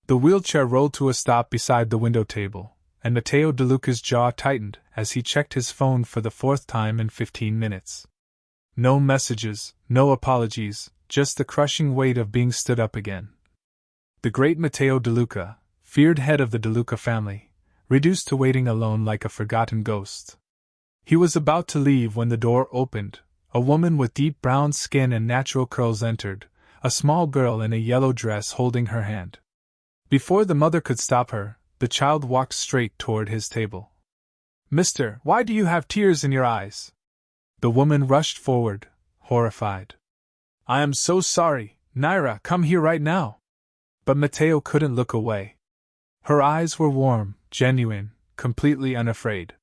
The wheelchair rolled to a stop beside the window table, and Matteo DeLuca's jaw tightened as he checked his phone for the fourth time in 15 minutes. No messages, no apologies, just the crushing weight of being stood up again. The great Matteo DeLuca, feared head of the DeLuca family, reduced to waiting alone like a forgotten ghost. He was about to leave when the door opened. A woman with deep brown skin and natural curls entered, a small girl in a yellow dress holding her hand. Before the mother could stop her, the child walked straight toward his table. "Mister, why do you have tears in your eyes?" The woman rushed forward, horrified. "I am so sorry, Naira, come here right now." But Matteo couldn't look away. Her eyes were warm, genuine, completely unafraid.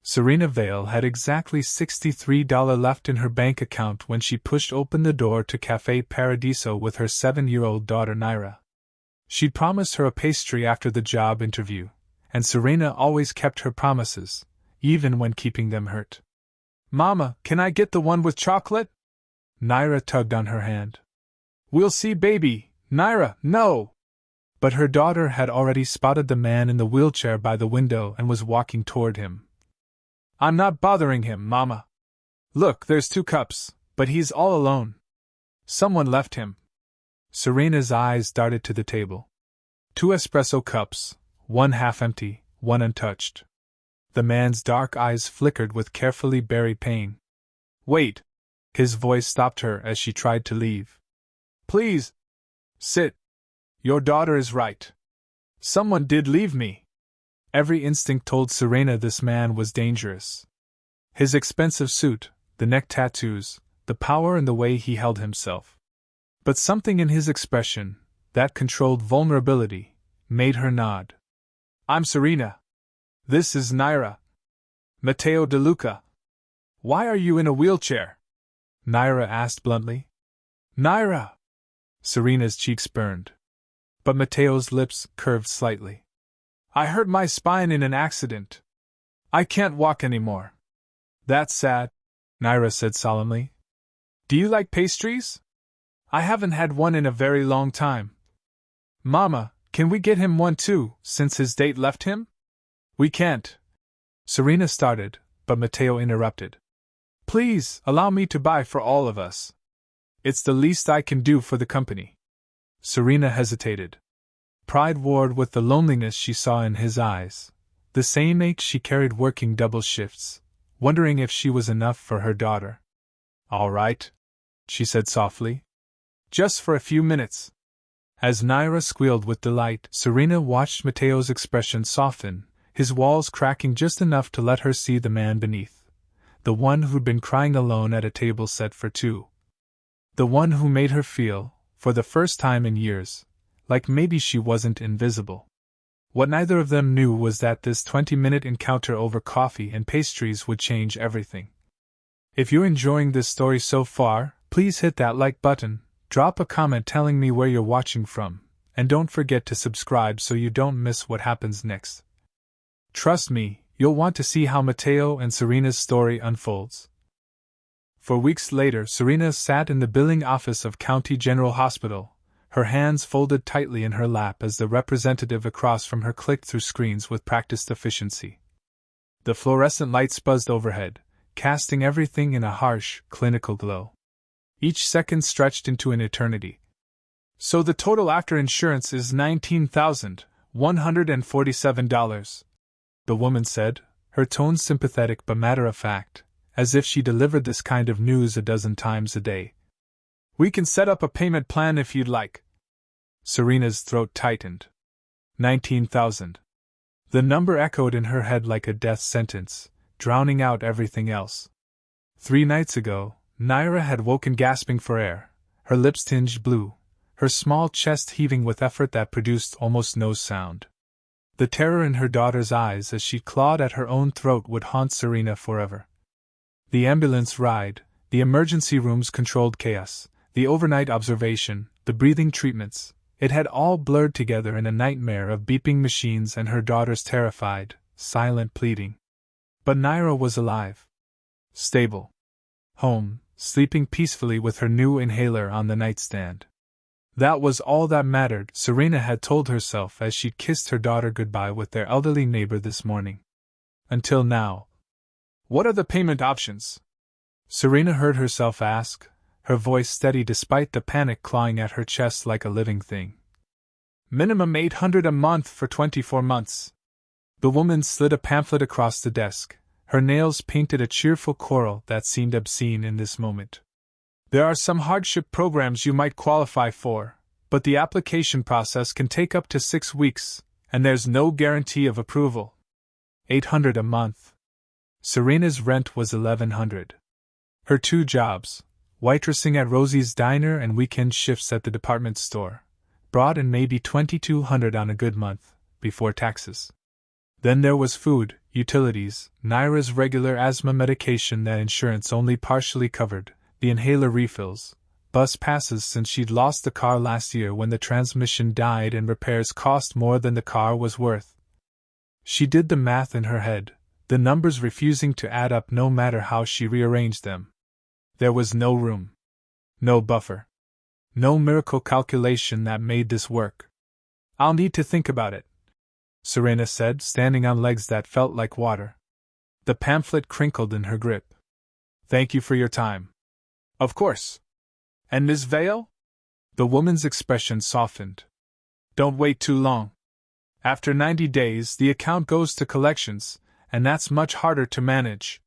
Serena Vale had exactly $63 left in her bank account when she pushed open the door to Café Paradiso with her 7-year-old daughter Naira. She'd promised her a pastry after the job interview, and Serena always kept her promises, even when keeping them hurt. "Mama, can I get the one with chocolate?" Naira tugged on her hand. "We'll see, baby. Naira, no!" But her daughter had already spotted the man in the wheelchair by the window and was walking toward him. "I'm not bothering him, Mama. Look, there's 2 cups, but he's all alone. Someone left him." Serena's eyes darted to the table. 2 espresso cups, one half empty, one untouched. The man's dark eyes flickered with carefully buried pain. "Wait!" His voice stopped her as she tried to leave. "Please! Sit! Your daughter is right. Someone did leave me." Every instinct told Serena this man was dangerous. His expensive suit, the neck tattoos, the power and the way he held himself. But something in his expression, that controlled vulnerability, made her nod. "I'm Serena. This is Naira. Matteo DeLuca." "Why are you in a wheelchair?" Naira asked bluntly. "Naira!" Serena's cheeks burned. But Matteo's lips curved slightly. "I hurt my spine in an accident. I can't walk anymore." "That's sad," Naira said solemnly. "Do you like pastries? I haven't had one in a very long time." "Mama, can we get him one too, since his date left him?" "We can't." Serena started, but Matteo interrupted. "Please, allow me to buy for all of us. It's the least I can do for the company." Serena hesitated. Pride warred with the loneliness she saw in his eyes, the same ache she carried working double shifts, wondering if she was enough for her daughter. "All right," she said softly. "Just for a few minutes." As Naira squealed with delight, Serena watched Matteo's expression soften, his walls cracking just enough to let her see the man beneath. The one who'd been crying alone at a table set for 2. The one who made her feel, for the first time in years, like maybe she wasn't invisible. What neither of them knew was that this 20-minute encounter over coffee and pastries would change everything. If you're enjoying this story so far, please hit that like button, drop a comment telling me where you're watching from, and don't forget to subscribe so you don't miss what happens next. Trust me, you'll want to see how Matteo and Serena's story unfolds. For weeks later, Serena sat in the billing office of County General Hospital, her hands folded tightly in her lap as the representative across from her clicked through screens with practiced efficiency. The fluorescent lights buzzed overhead, casting everything in a harsh, clinical glow. Each second stretched into an eternity. "So the total after insurance is $19,147, the woman said, her tone sympathetic but matter-of-fact, as if she delivered this kind of news a dozen times a day. "We can set up a payment plan if you'd like." Serena's throat tightened. 19,000. The number echoed in her head like a death sentence, drowning out everything else. 3 nights ago, Naira had woken gasping for air, her lips tinged blue, her small chest heaving with effort that produced almost no sound. The terror in her daughter's eyes as she clawed at her own throat would haunt Serena forever. The ambulance ride, the emergency room's controlled chaos, the overnight observation, the breathing treatments, it had all blurred together in a nightmare of beeping machines and her daughter's terrified, silent pleading. But Naira was alive. Stable. Home, sleeping peacefully with her new inhaler on the nightstand. That was all that mattered, Serena had told herself as she'd kissed her daughter goodbye with their elderly neighbor this morning. Until now. What are the payment options? Serena heard herself ask, her voice steady despite the panic clawing at her chest like a living thing. Minimum $800 a month for 24 months. The woman slid a pamphlet across the desk, her nails painted a cheerful coral that seemed obscene in this moment. There are some hardship programs you might qualify for, but the application process can take up to 6 weeks, and there's no guarantee of approval. $800 a month. Serena's rent was $1,100. Her 2 jobs, waitressing at Rosie's Diner and weekend shifts at the department store, brought in maybe $2,200 on a good month, before taxes. Then there was food, utilities, Naira's regular asthma medication that insurance only partially covered, the inhaler refills, bus passes since she'd lost the car last year when the transmission died and repairs cost more than the car was worth. She did the math in her head, the numbers refusing to add up no matter how she rearranged them. There was no room. No buffer. No miracle calculation that made this work. I'll need to think about it, Serena said, standing on legs that felt like water. The pamphlet crinkled in her grip. Thank you for your time. Of course. And Miss Vale? The woman's expression softened. Don't wait too long. After 90 days, the account goes to collections, and that's much harder to manage.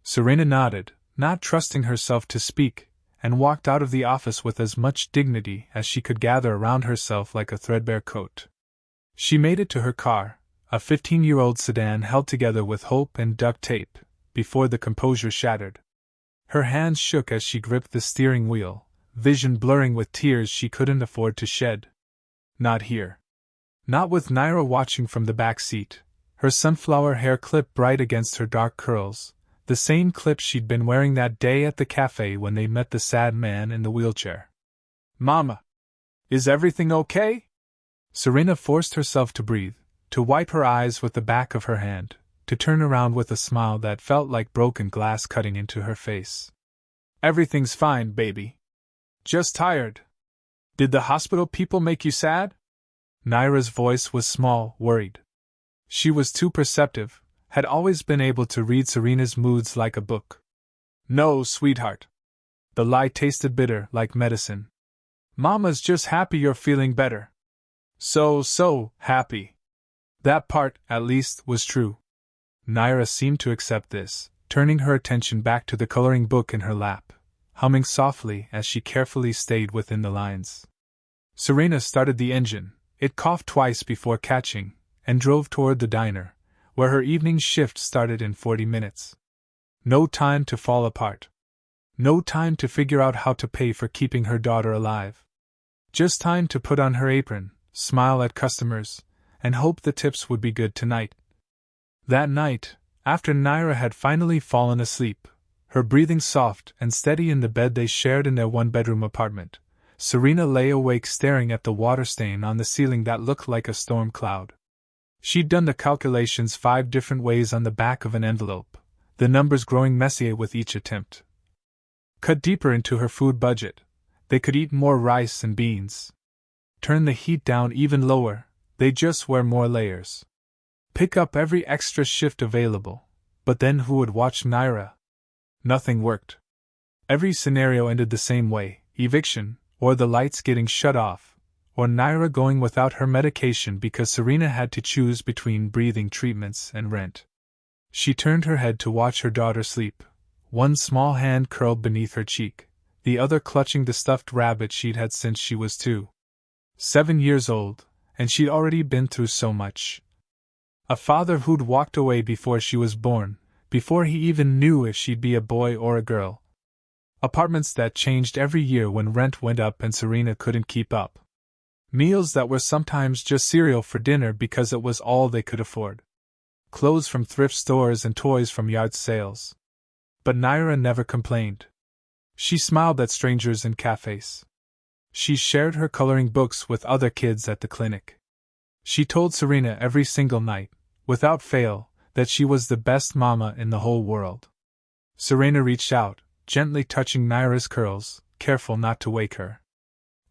Serena nodded, not trusting herself to speak, and walked out of the office with as much dignity as she could gather around herself like a threadbare coat. She made it to her car, a 15-year-old sedan held together with hope and duct tape, before the composure shattered. Her hands shook as she gripped the steering wheel, vision blurring with tears she couldn't afford to shed. Not here. Not with Naira watching from the back seat, her sunflower hair clipped bright against her dark curls, the same clip she'd been wearing that day at the café when they met the sad man in the wheelchair. Mama! Is everything okay? Serena forced herself to breathe, to wipe her eyes with the back of her hand, to turn around with a smile that felt like broken glass cutting into her face. Everything's fine, baby. Just tired. Did the hospital people make you sad? Naira's voice was small, worried. She was too perceptive, had always been able to read Serena's moods like a book. No, sweetheart. The lie tasted bitter, like medicine. Mama's just happy you're feeling better. So happy. That part, at least, was true. Naira seemed to accept this, turning her attention back to the coloring book in her lap, humming softly as she carefully stayed within the lines. Serena started the engine, it coughed twice before catching, and drove toward the diner, where her evening shift started in 40 minutes. No time to fall apart. No time to figure out how to pay for keeping her daughter alive. Just time to put on her apron, smile at customers, and hope the tips would be good tonight. That night, after Naira had finally fallen asleep, her breathing soft and steady in the bed they shared in their one-bedroom apartment, Serena lay awake staring at the water stain on the ceiling that looked like a storm cloud. She'd done the calculations 5 different ways on the back of an envelope, the numbers growing messier with each attempt. Cut deeper into her food budget, they could eat more rice and beans. Turn the heat down even lower, they just wear more layers. Pick up every extra shift available, but then who would watch Naira? Nothing worked. Every scenario ended the same way: eviction, or the lights getting shut off, or Naira going without her medication because Serena had to choose between breathing treatments and rent. She turned her head to watch her daughter sleep, one small hand curled beneath her cheek, the other clutching the stuffed rabbit she'd had since she was 7 years old, and she'd already been through so much. A father who'd walked away before she was born, before he even knew if she'd be a boy or a girl. Apartments that changed every year when rent went up and Serena couldn't keep up. Meals that were sometimes just cereal for dinner because it was all they could afford. Clothes from thrift stores and toys from yard sales. But Naira never complained. She smiled at strangers in cafes. She shared her coloring books with other kids at the clinic. She told Serena every single night, without fail, that she was the best mama in the whole world. Serena reached out, gently touching Naira's curls, careful not to wake her.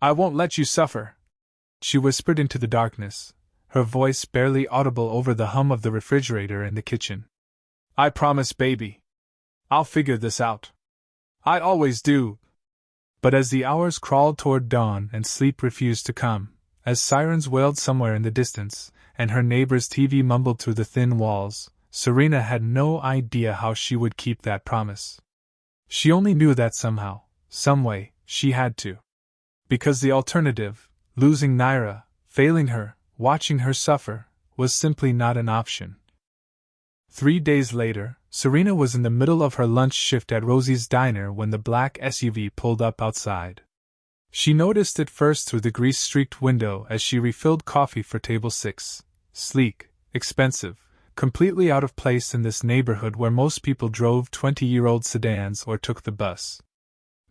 I won't let you suffer, she whispered into the darkness, her voice barely audible over the hum of the refrigerator in the kitchen. I promise, baby. I'll figure this out. I always do. But as the hours crawled toward dawn and sleep refused to come, as sirens wailed somewhere in the distance, and her neighbor's TV mumbled through the thin walls, Serena had no idea how she would keep that promise. She only knew that somehow, someway, she had to. Because the alternative, losing Naira, failing her, watching her suffer, was simply not an option. 3 days later, Serena was in the middle of her lunch shift at Rosie's diner when the black SUV pulled up outside. She noticed it first through the grease-streaked window as she refilled coffee for table 6. Sleek, expensive, completely out of place in this neighborhood where most people drove 20-year-old sedans or took the bus.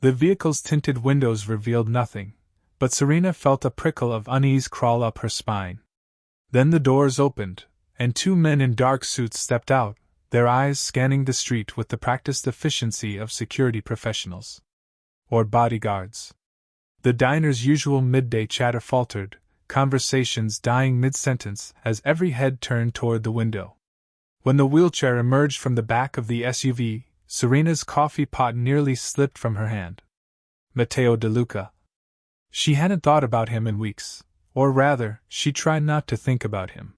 The vehicle's tinted windows revealed nothing, but Serena felt a prickle of unease crawl up her spine. Then the doors opened, and 2 men in dark suits stepped out, their eyes scanning the street with the practiced efficiency of security professionals. Or bodyguards. The diner's usual midday chatter faltered, conversations dying mid-sentence as every head turned toward the window. When the wheelchair emerged from the back of the SUV, Serena's coffee pot nearly slipped from her hand. Matteo DeLuca. She hadn't thought about him in weeks, or rather, she tried not to think about him.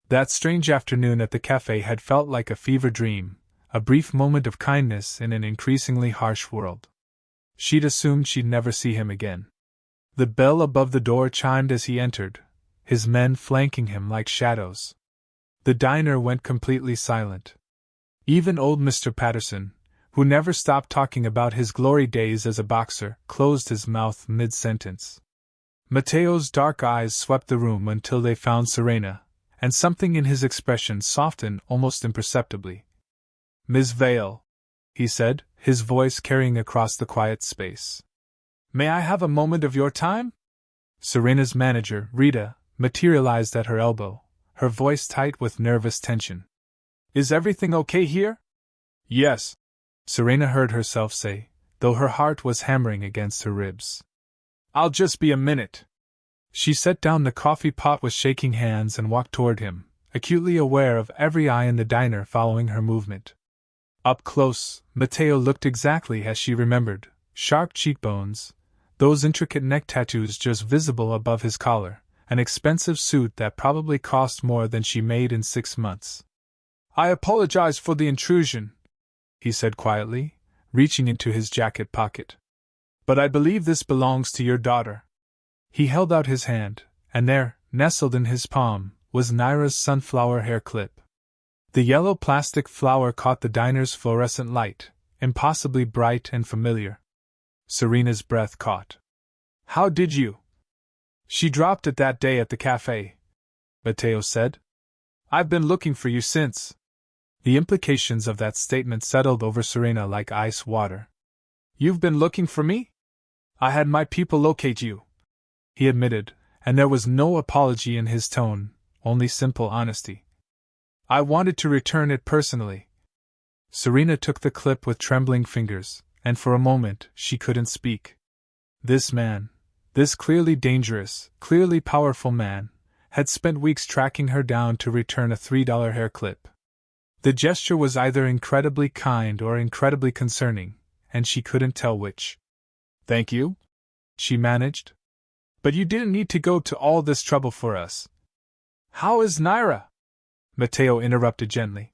That strange afternoon at the café had felt like a fever dream, a brief moment of kindness in an increasingly harsh world. She'd assumed she'd never see him again. The bell above the door chimed as he entered, his men flanking him like shadows. The diner went completely silent. Even old Mr. Patterson, who never stopped talking about his glory days as a boxer, closed his mouth mid-sentence. Matteo's dark eyes swept the room until they found Serena, and something in his expression softened almost imperceptibly. "Ms. Vale," he said, his voice carrying across the quiet space. "May I have a moment of your time?" Serena's manager, Rita, materialized at her elbow, her voice tight with nervous tension. "Is everything okay here?" "Yes," Serena heard herself say, though her heart was hammering against her ribs. "I'll just be a minute." She set down the coffee pot with shaking hands and walked toward him, acutely aware of every eye in the diner following her movement. Up close, Matteo looked exactly as she remembered, sharp cheekbones, those intricate neck tattoos just visible above his collar, an expensive suit that probably cost more than she made in 6 months. "I apologize for the intrusion," he said quietly, reaching into his jacket pocket. "But I believe this belongs to your daughter." He held out his hand, and there, nestled in his palm, was Naira's sunflower hair clip. The yellow plastic flower caught the diner's fluorescent light, impossibly bright and familiar. Serena's breath caught. "How did you?" "She dropped it that day at the cafe," Matteo said. "I've been looking for you since." The implications of that statement settled over Serena like ice water. "You've been looking for me?" "I had my people locate you," he admitted, and there was no apology in his tone, only simple honesty. "I wanted to return it personally." Serena took the clip with trembling fingers, and for a moment she couldn't speak. This man, this clearly dangerous, clearly powerful man, had spent weeks tracking her down to return a $3 hair clip. The gesture was either incredibly kind or incredibly concerning, and she couldn't tell which. "Thank you," she managed. "But you didn't need to go to all this trouble for us." "How is Naira?" Matteo interrupted gently.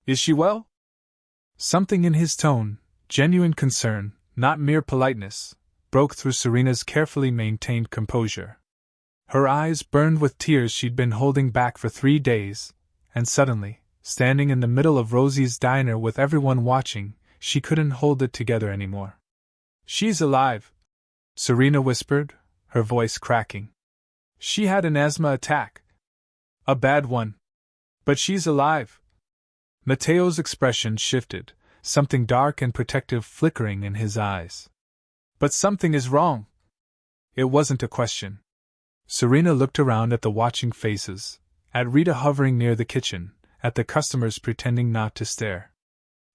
"Is she well?" Something in his tone, genuine concern, not mere politeness, broke through Serena's carefully maintained composure. Her eyes burned with tears she'd been holding back for 3 days, and suddenly, standing in the middle of Rosie's diner with everyone watching, she couldn't hold it together anymore. "She's alive," Serena whispered, her voice cracking. "She had an asthma attack. A bad one. But she's alive." Matteo's expression shifted, something dark and protective flickering in his eyes. "But something is wrong." It wasn't a question. Serena looked around at the watching faces, at Rita hovering near the kitchen, at the customers pretending not to stare.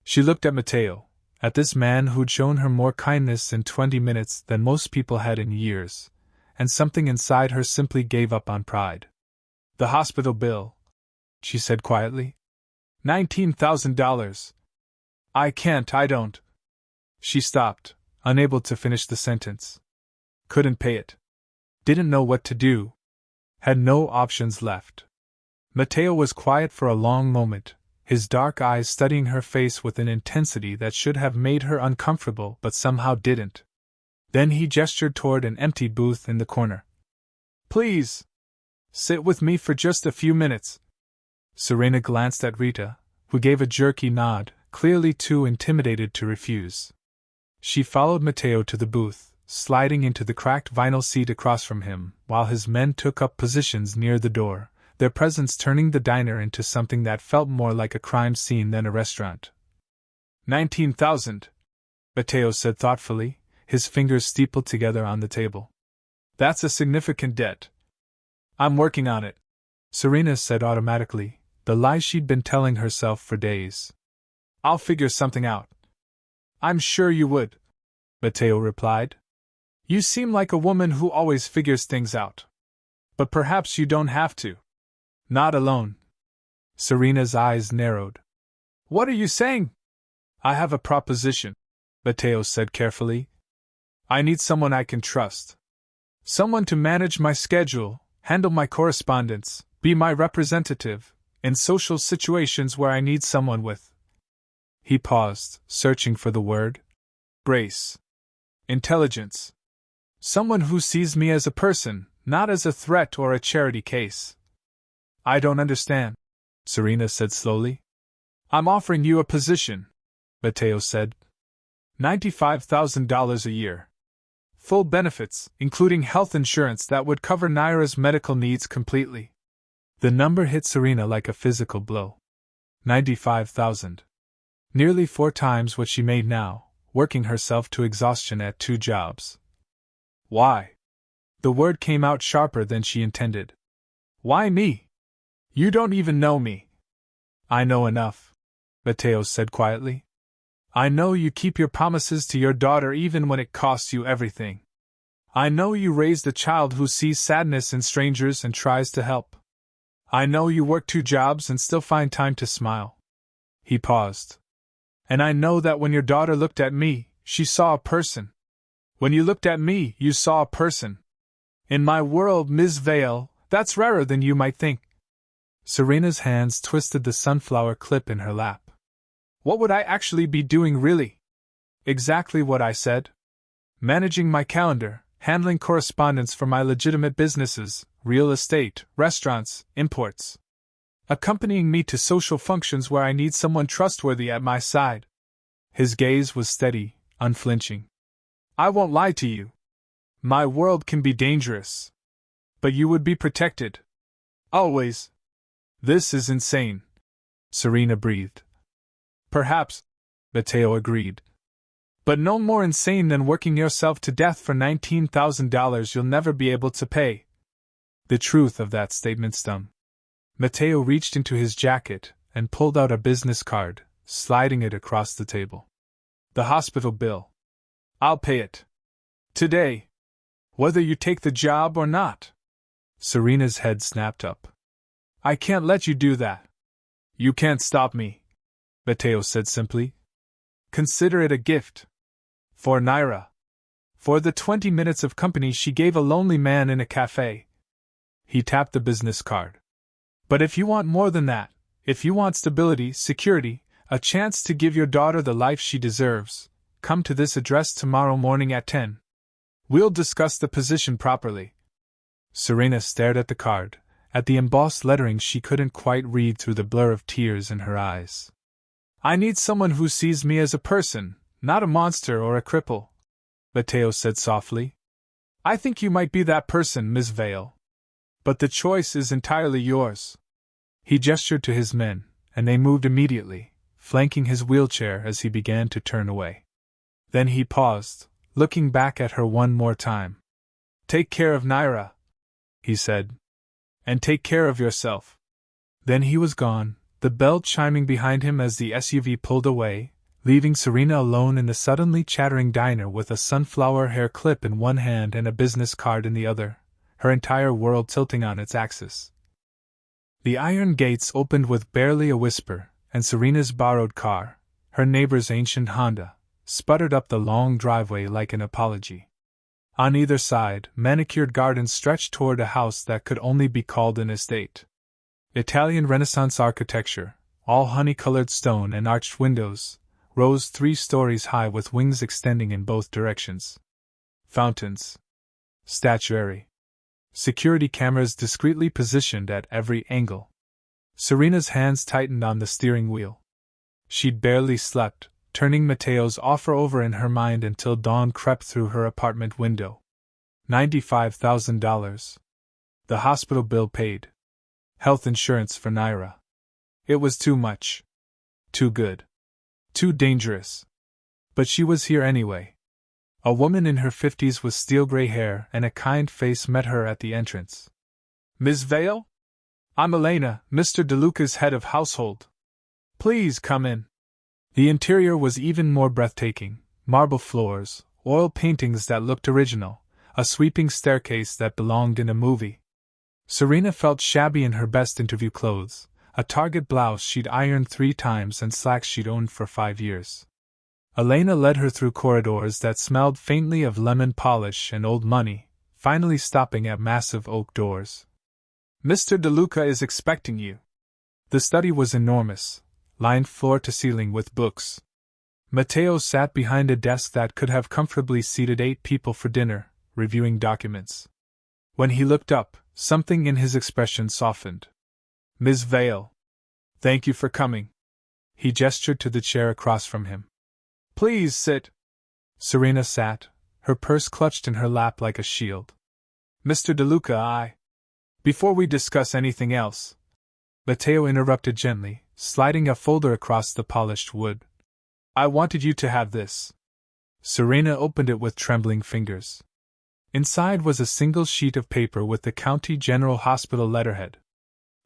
She looked at Matteo, at this man who'd shown her more kindness in 20 minutes than most people had in years, and something inside her simply gave up on pride. "The hospital bill," she said quietly. $19,000. I don't. She stopped, unable to finish the sentence. Couldn't pay it. Didn't know what to do. Had no options left. Matteo was quiet for a long moment, his dark eyes studying her face with an intensity that should have made her uncomfortable but somehow didn't. Then he gestured toward an empty booth in the corner. "Please! Sit with me for just a few minutes." Serena glanced at Rita, who gave a jerky nod, clearly too intimidated to refuse. She followed Matteo to the booth, sliding into the cracked vinyl seat across from him, while his men took up positions near the door, their presence turning the diner into something that felt more like a crime scene than a restaurant. 19,000, Matteo said thoughtfully, his fingers steepled together on the table. "That's a significant debt." "I'm working on it," Serena said automatically, the lie she'd been telling herself for days. "I'll figure something out." "I'm sure you would," Matteo replied. "You seem like a woman who always figures things out. But perhaps you don't have to. Not alone." Serena's eyes narrowed. "What are you saying?" "I have a proposition," Matteo said carefully. "I need someone I can trust. Someone to manage my schedule, handle my correspondence, be my representative, in social situations where I need someone with." He paused, searching for the word. "Grace. Intelligence. Someone who sees me as a person, not as a threat or a charity case." "I don't understand," Serena said slowly. "I'm offering you a position," Matteo said. $95,000 a year. Full benefits, including health insurance that would cover Naira's medical needs completely. The number hit Serena like a physical blow. 95,000. Nearly 4 times what she made now, working herself to exhaustion at 2 jobs. "Why?" The word came out sharper than she intended. "Why me? You don't even know me." "I know enough," Matteo said quietly. "I know you keep your promises to your daughter even when it costs you everything. I know you raised a child who sees sadness in strangers and tries to help. I know you work 2 jobs and still find time to smile." He paused. "And I know that when your daughter looked at me, she saw a person. When you looked at me, you saw a person. In my world, Ms. Vale, that's rarer than you might think." Serena's hands twisted the sunflower clip in her lap. "What would I actually be doing, really?" "Exactly what I said. Managing my calendar, handling correspondence for my legitimate businesses, real estate, restaurants, imports. Accompanying me to social functions where I need someone trustworthy at my side." His gaze was steady, unflinching. "I won't lie to you. My world can be dangerous. But you would be protected. Always." "This is insane," Serena breathed. "Perhaps," Matteo agreed. "But no more insane than working yourself to death for $19,000 you'll never be able to pay." The truth of that statement stung. Matteo reached into his jacket and pulled out a business card, sliding it across the table. "The hospital bill. I'll pay it. Today. Whether you take the job or not." Serena's head snapped up. "I can't let you do that." "You can't stop me," Matteo said simply. "Consider it a gift. For Naira. For the 20 minutes of company she gave a lonely man in a café." He tapped the business card. "But if you want more than that, if you want stability, security, a chance to give your daughter the life she deserves, come to this address tomorrow morning at 10. We'll discuss the position properly." Serena stared at the card, at the embossed lettering she couldn't quite read through the blur of tears in her eyes. "I need someone who sees me as a person, not a monster or a cripple," Matteo said softly. "I think you might be that person, Ms. Vale. But the choice is entirely yours." He gestured to his men, and they moved immediately, flanking his wheelchair as he began to turn away. Then he paused, looking back at her one more time. "Take care of Naira," he said. "And take care of yourself." Then he was gone, the bell chiming behind him as the SUV pulled away, leaving Serena alone in the suddenly chattering diner with a sunflower hair clip in one hand and a business card in the other, her entire world tilting on its axis. The iron gates opened with barely a whisper, and Serena's borrowed car, her neighbor's ancient Honda, sputtered up the long driveway like an apology. On either side, manicured gardens stretched toward a house that could only be called an estate. Italian Renaissance architecture, all honey-colored stone and arched windows, rose 3 stories high with wings extending in both directions. Fountains. Statuary. Security cameras discreetly positioned at every angle. Serena's hands tightened on the steering wheel. She'd barely slept, turning Matteo's offer over in her mind until dawn crept through her apartment window. $95,000. The hospital bill paid. Health insurance for Naira. It was too much. Too good. Too dangerous. But she was here anyway. A woman in her 50s with steel-gray hair and a kind face met her at the entrance. Ms. Vale? I'm Elena, Mr. DeLuca's head of household. Please come in. The interior was even more breathtaking. Marble floors, oil paintings that looked original, a sweeping staircase that belonged in a movie. Serena felt shabby in her best interview clothes, a Target blouse she'd ironed 3 times and slacks she'd owned for 5 years. Elena led her through corridors that smelled faintly of lemon polish and old money, finally stopping at massive oak doors. Mr. DeLuca is expecting you. The study was enormous, lined floor to ceiling with books. Matteo sat behind a desk that could have comfortably seated 8 people for dinner, reviewing documents. When he looked up, something in his expression softened. Ms. Vale. Thank you for coming. He gestured to the chair across from him. Please sit. Serena sat, her purse clutched in her lap like a shield. Mr. DeLuca, Before we discuss anything else, Matteo interrupted gently, sliding a folder across the polished wood. I wanted you to have this. Serena opened it with trembling fingers. Inside was a single sheet of paper with the County General Hospital letterhead.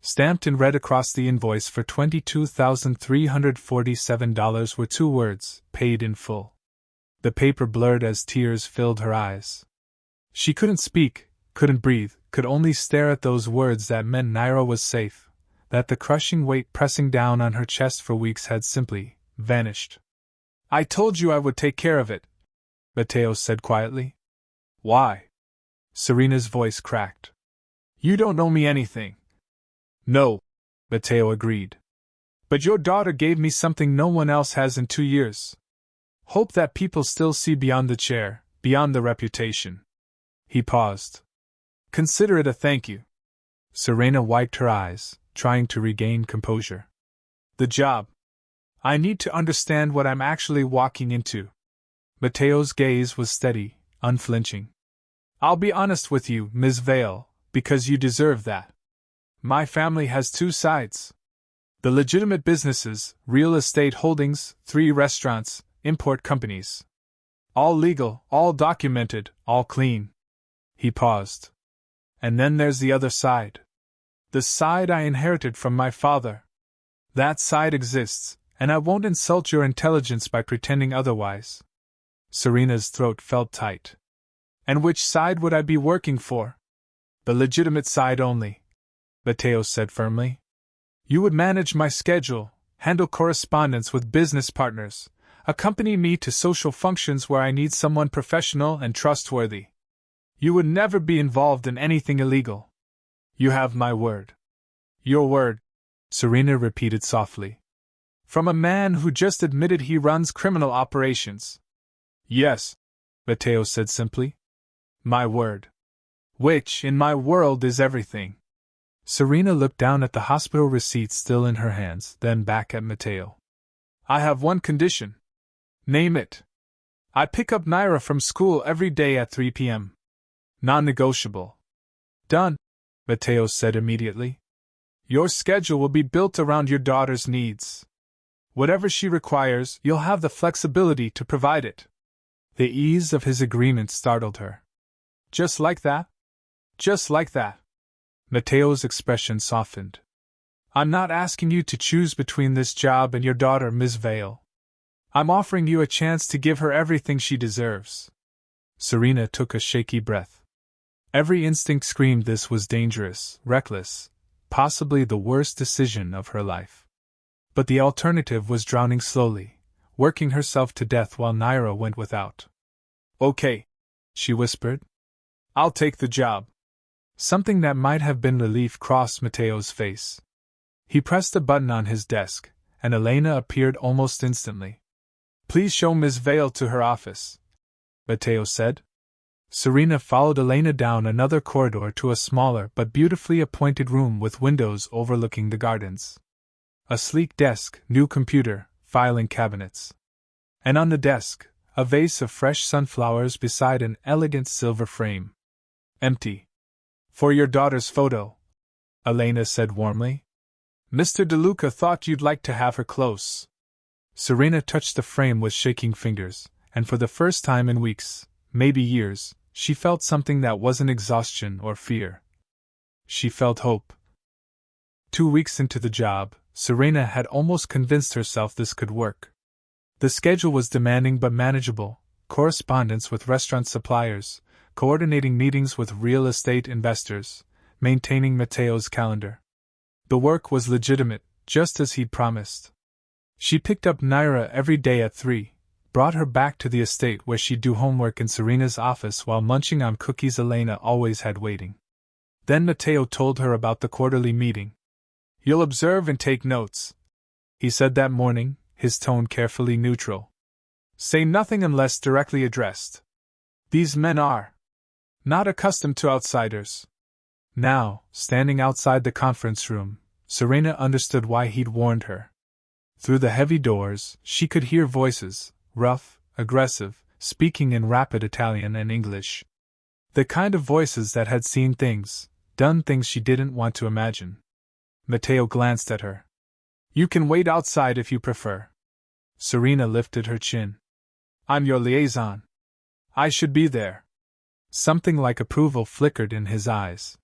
Stamped in red across the invoice for $22,347 were 2 words, paid in full. The paper blurred as tears filled her eyes. She couldn't speak, couldn't breathe, could only stare at those words that meant Naira was safe, that the crushing weight pressing down on her chest for weeks had simply vanished. I told you I would take care of it, Matteo said quietly. Why? Serena's voice cracked. You don't know me anything. No, Matteo agreed. But your daughter gave me something no one else has in 2 years. Hope that people still see beyond the chair, beyond the reputation. He paused. Consider it a thank you. Serena wiped her eyes, trying to regain composure. The job. I need to understand what I'm actually walking into. Matteo's gaze was steady, unflinching. I'll be honest with you, Ms. Vale, because you deserve that. My family has 2 sides. The legitimate businesses, real estate holdings, 3 restaurants, import companies. All legal, all documented, all clean. He paused. And then there's the other side. The side I inherited from my father. That side exists, and I won't insult your intelligence by pretending otherwise. Serena's throat felt tight. And which side would I be working for? The legitimate side only, Matteo said firmly. You would manage my schedule, handle correspondence with business partners, accompany me to social functions where I need someone professional and trustworthy. You would never be involved in anything illegal. You have my word. Your word, Serena repeated softly. From a man who just admitted he runs criminal operations. Yes, Matteo said simply. My word. Which, in my world, is everything. Serena looked down at the hospital receipt still in her hands, then back at Matteo. I have one condition. Name it. I pick up Naira from school every day at 3 p.m. Non-negotiable. Done, Matteo said immediately. Your schedule will be built around your daughter's needs. Whatever she requires, you'll have the flexibility to provide it. The ease of his agreement startled her. Just like that? Just like that. Matteo's expression softened. I'm not asking you to choose between this job and your daughter, Ms. Vale. I'm offering you a chance to give her everything she deserves. Serena took a shaky breath. Every instinct screamed this was dangerous, reckless, possibly the worst decision of her life. But the alternative was drowning slowly, working herself to death while Naira went without. Okay, she whispered. I'll take the job. Something that might have been relief crossed Matteo's face. He pressed a button on his desk, and Elena appeared almost instantly. Please show Ms. Vale to her office, Matteo said. Serena followed Elena down another corridor to a smaller but beautifully appointed room with windows overlooking the gardens. A sleek desk, new computer, filing cabinets. And on the desk, a vase of fresh sunflowers beside an elegant silver frame. Empty. For your daughter's photo, Elena said warmly. Mr. DeLuca thought you'd like to have her close. Serena touched the frame with shaking fingers, and for the first time in weeks, maybe years, she felt something that wasn't exhaustion or fear. She felt hope. 2 weeks into the job, Serena had almost convinced herself this could work. The schedule was demanding but manageable: correspondence with restaurant suppliers, coordinating meetings with real estate investors, maintaining Matteo's calendar. The work was legitimate, just as he'd promised. She picked up Naira every day at 3, brought her back to the estate where she'd do homework in Serena's office while munching on cookies Elena always had waiting. Then Matteo told her about the quarterly meeting. You'll observe and take notes, he said that morning, his tone carefully neutral. Say nothing unless directly addressed. These men are not accustomed to outsiders. Now, standing outside the conference room, Serena understood why he'd warned her. Through the heavy doors, she could hear voices, rough, aggressive, speaking in rapid Italian and English. The kind of voices that had seen things, done things she didn't want to imagine. Matteo glanced at her. You can wait outside if you prefer. Serena lifted her chin. I'm your liaison. I should be there. Something like approval flickered in his eyes.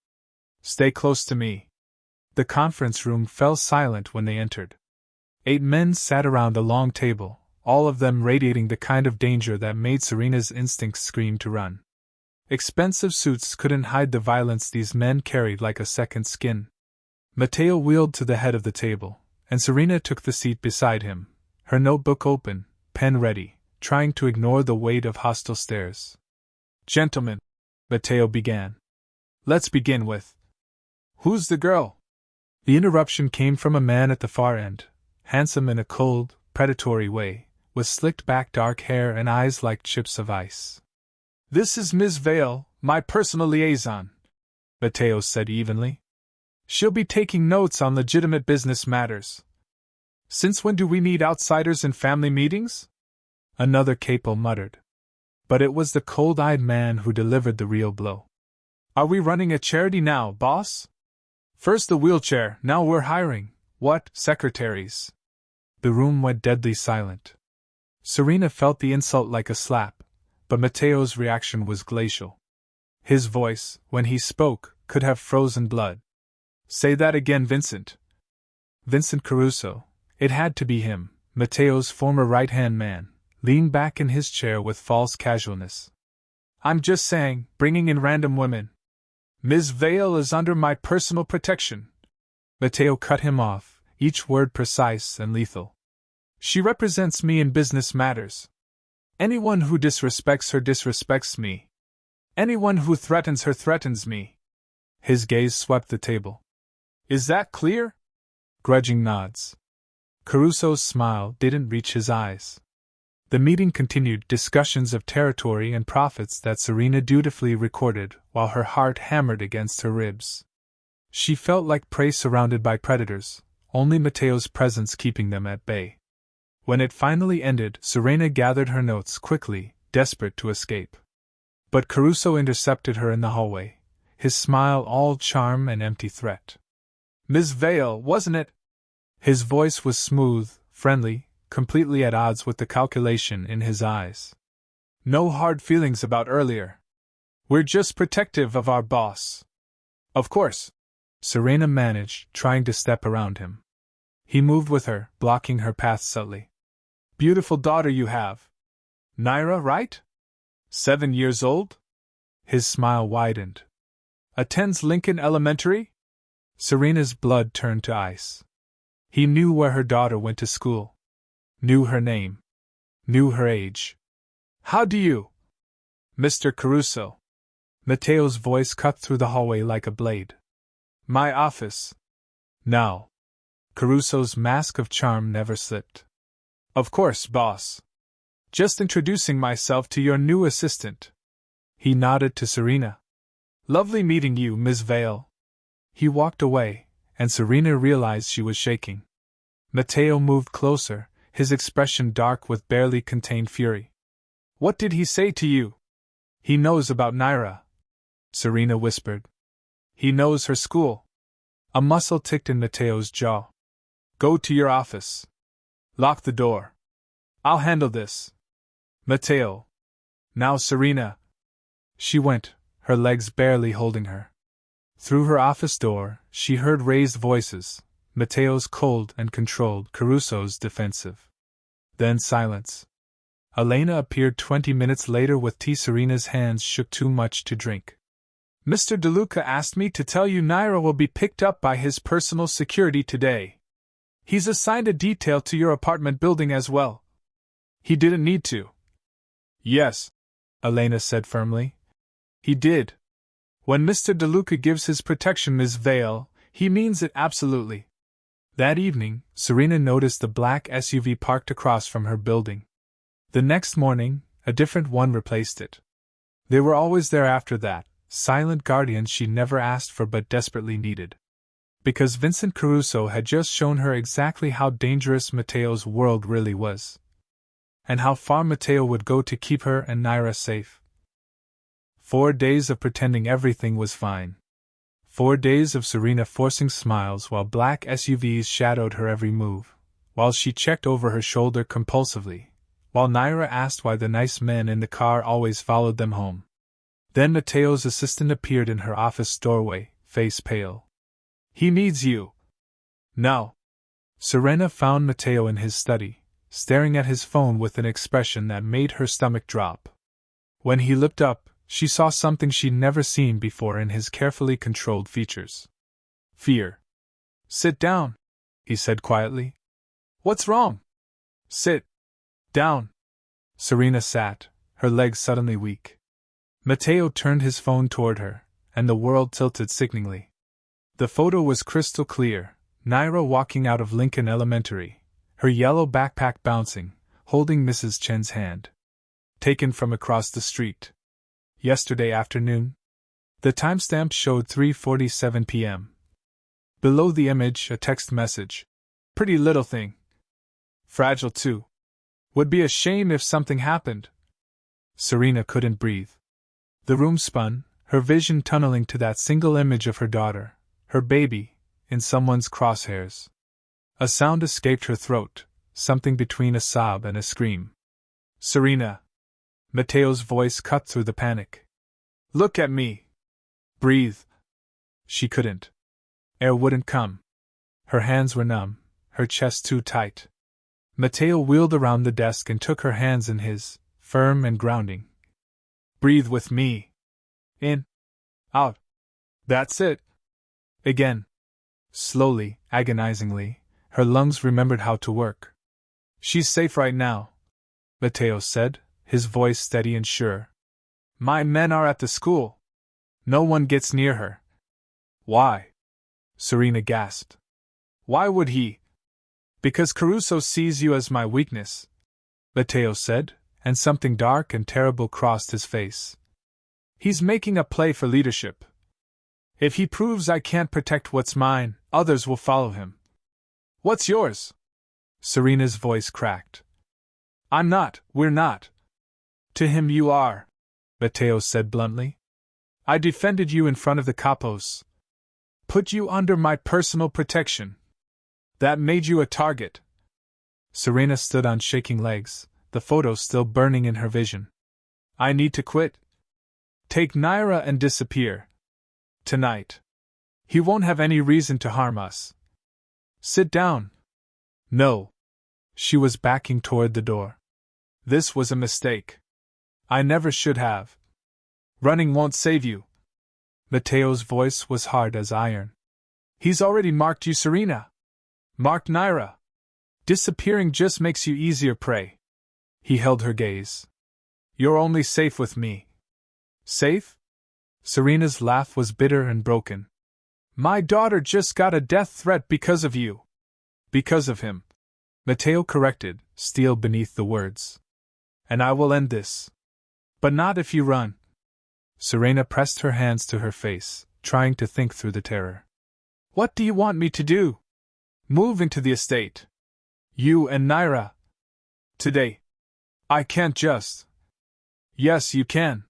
Stay close to me. The conference room fell silent when they entered. 8 men sat around a long table, all of them radiating the kind of danger that made Serena's instincts scream to run. Expensive suits couldn't hide the violence these men carried like a second skin. Matteo wheeled to the head of the table, and Serena took the seat beside him, her notebook open, pen ready, trying to ignore the weight of hostile stares. Gentlemen, Matteo began. Let's begin with. Who's the girl? The interruption came from a man at the far end, handsome in a cold, predatory way, with slicked back dark hair and eyes like chips of ice. This is Ms. Vale, my personal liaison, Matteo said evenly. She'll be taking notes on legitimate business matters. Since when do we need outsiders in family meetings? Another capo muttered. But it was the cold-eyed man who delivered the real blow. Are we running a charity now, boss? First the wheelchair, now we're hiring, what, secretaries? The room went deadly silent. Serena felt the insult like a slap, but Matteo's reaction was glacial. His voice, when he spoke, could have frozen blood. Say that again, Vincent. Vincent Caruso. It had to be him, Matteo's former right-hand man, leaned back in his chair with false casualness. I'm just saying, bringing in random women. Ms. Vale is under my personal protection. Matteo cut him off, each word precise and lethal. She represents me in business matters. Anyone who disrespects her disrespects me. Anyone who threatens her threatens me. His gaze swept the table. Is that clear? Grudging nods. Caruso's smile didn't reach his eyes. The meeting continued, discussions of territory and profits that Serena dutifully recorded while her heart hammered against her ribs. She felt like prey surrounded by predators, only Matteo's presence keeping them at bay. When it finally ended, Serena gathered her notes quickly, desperate to escape. But Caruso intercepted her in the hallway, his smile all charm and empty threat. Ms. Vale, wasn't it? His voice was smooth, friendly, completely at odds with the calculation in his eyes. No hard feelings about earlier. We're just protective of our boss. Of course, Serena managed, trying to step around him. He moved with her, blocking her path subtly. Beautiful daughter you have. Naira, right? 7 years old? His smile widened. Attends Lincoln Elementary? Serena's blood turned to ice. He knew where her daughter went to school. Knew her name. Knew her age. How do you? Mr. Caruso. Matteo's voice cut through the hallway like a blade. My office. Now. Caruso's mask of charm never slipped. Of course, boss. Just introducing myself to your new assistant. He nodded to Serena. Lovely meeting you, Miss Vale. He walked away, and Serena realized she was shaking. Matteo moved closer, his expression dark with barely contained fury. What did he say to you? He knows about Naira, Serena whispered. He knows her school. A muscle ticked in Matteo's jaw. Go to your office. Lock the door. I'll handle this. Matteo. Now, Serena. She went, her legs barely holding her. Through her office door, she heard raised voices, Matteo's cold and controlled, Caruso's defensive. Then silence. Elena appeared 20 minutes later with tea. Serena's hands shook too much to drink. Mr. DeLuca asked me to tell you Naira will be picked up by his personal security today. He's assigned a detail to your apartment building as well. He didn't need to. Yes, Elena said firmly. He did. When Mr. DeLuca gives his protection, Ms. Vale, he means it absolutely. That evening, Serena noticed the black SUV parked across from her building. The next morning, a different one replaced it. They were always there after that, silent guardians she never asked for but desperately needed. Because Vincent Caruso had just shown her exactly how dangerous Matteo's world really was. And how far Matteo would go to keep her and Naira safe. 4 days of pretending everything was fine. 4 days of Serena forcing smiles while black SUVs shadowed her every move, while she checked over her shoulder compulsively, while Naira asked why the nice men in the car always followed them home. Then Matteo's assistant appeared in her office doorway, face pale. He needs you. No. Serena found Matteo in his study, staring at his phone with an expression that made her stomach drop. When he looked up, she saw something she'd never seen before in his carefully controlled features. Fear. Sit down, he said quietly. What's wrong? Sit down. Serena sat, her legs suddenly weak. Matteo turned his phone toward her, and the world tilted sickeningly. The photo was crystal clear, Naira walking out of Lincoln Elementary, her yellow backpack bouncing, holding Mrs. Chen's hand. Taken from across the street. Yesterday afternoon. The timestamp showed 3:47 p.m. Below the image, a text message. Pretty little thing. Fragile too. Would be a shame if something happened. Serena couldn't breathe. The room spun, her vision tunneling to that single image of her daughter, her baby, in someone's crosshairs. A sound escaped her throat, something between a sob and a scream. Serena. Matteo's voice cut through the panic. Look at me. Breathe. She couldn't. Air wouldn't come. Her hands were numb, her chest too tight. Matteo wheeled around the desk and took her hands in his, firm and grounding. Breathe with me. In. Out. That's it. Again. Slowly, agonizingly, her lungs remembered how to work. She's safe right now, Matteo said, his voice steady and sure. My men are at the school. No one gets near her. Why? Serena gasped. Why would he? Because Caruso sees you as my weakness, Matteo said, and something dark and terrible crossed his face. He's making a play for leadership. If he proves I can't protect what's mine, others will follow him. What's yours? Serena's voice cracked. I'm not, we're not. To him you are, Matteo said bluntly. I defended you in front of the capos. Put you under my personal protection. That made you a target. Serena stood on shaking legs, the photo still burning in her vision. I need to quit. Take Naira and disappear. Tonight. He won't have any reason to harm us. Sit down. No. She was backing toward the door. This was a mistake. I never should have. Running won't save you. Matteo's voice was hard as iron. He's already marked you, Serena. Marked Naira. Disappearing just makes you easier prey. He held her gaze. You're only safe with me. Safe? Serena's laugh was bitter and broken. My daughter just got a death threat because of you. Because of him. Matteo corrected, steel beneath the words. And I will end this. But not if you run. Serena pressed her hands to her face, trying to think through the terror. What do you want me to do? Move into the estate. You and Naira. Today. I can't just. Yes, you can.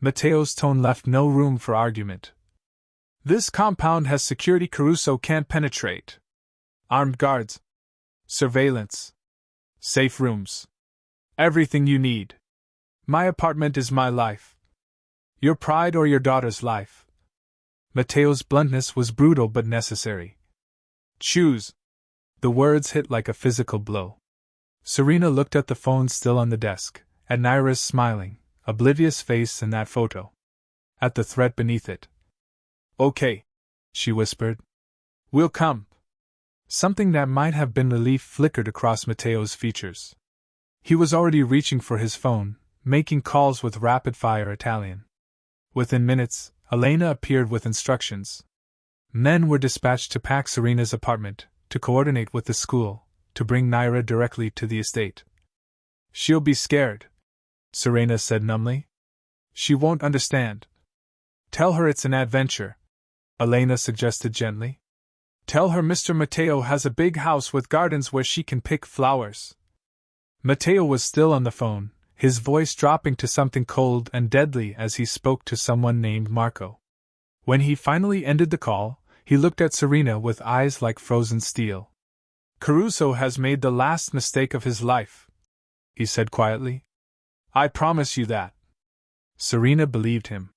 Matteo's tone left no room for argument. This compound has security Caruso can't penetrate. Armed guards. Surveillance. Safe rooms. Everything you need. My apartment is my life. Your pride or your daughter's life. Matteo's bluntness was brutal but necessary. Choose. The words hit like a physical blow. Serena looked at the phone still on the desk, at Naira's smiling, oblivious face in that photo. At the threat beneath it. Okay, she whispered. We'll come. Something that might have been relief flickered across Matteo's features. He was already reaching for his phone, making calls with rapid-fire Italian. Within minutes, Elena appeared with instructions. Men were dispatched to pack Serena's apartment, to coordinate with the school, to bring Naira directly to the estate. She'll be scared, Serena said numbly. She won't understand. Tell her it's an adventure, Elena suggested gently. Tell her Mr. Matteo has a big house with gardens where she can pick flowers. Matteo was still on the phone, his voice dropping to something cold and deadly as he spoke to someone named Marco. When he finally ended the call, he looked at Serena with eyes like frozen steel. Caruso has made the last mistake of his life, he said quietly. I promise you that. Serena believed him.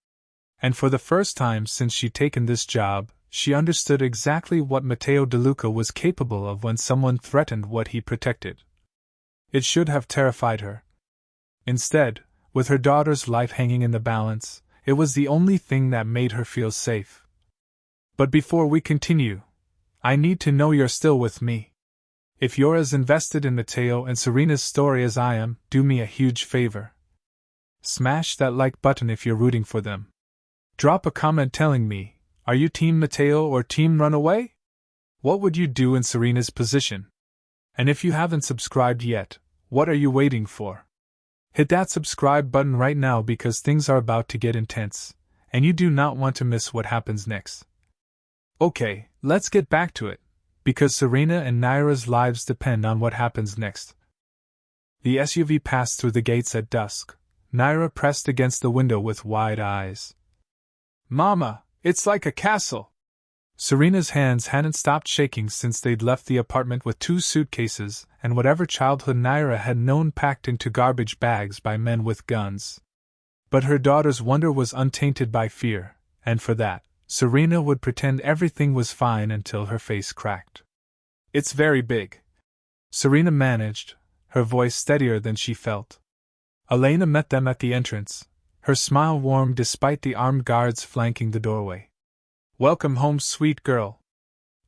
And for the first time since she'd taken this job, she understood exactly what Matteo DeLuca was capable of when someone threatened what he protected. It should have terrified her. Instead, with her daughter's life hanging in the balance, it was the only thing that made her feel safe. But before we continue, I need to know you're still with me. If you're as invested in Matteo and Serena's story as I am, do me a huge favor. Smash that like button if you're rooting for them. Drop a comment telling me, are you Team Matteo or Team Runaway? What would you do in Serena's position? And if you haven't subscribed yet, what are you waiting for? Hit that subscribe button right now because things are about to get intense, and you do not want to miss what happens next. Okay, let's get back to it, because Serena and Naira's lives depend on what happens next. The SUV passed through the gates at dusk. Naira pressed against the window with wide eyes. Mama, it's like a castle. Serena's hands hadn't stopped shaking since they'd left the apartment with 2 suitcases and whatever childhood Naira had known packed into garbage bags by men with guns. But her daughter's wonder was untainted by fear, and for that, Serena would pretend everything was fine until her face cracked. It's very big. Serena managed, her voice steadier than she felt. Elena met them at the entrance, her smile warm despite the armed guards flanking the doorway. Welcome home, sweet girl.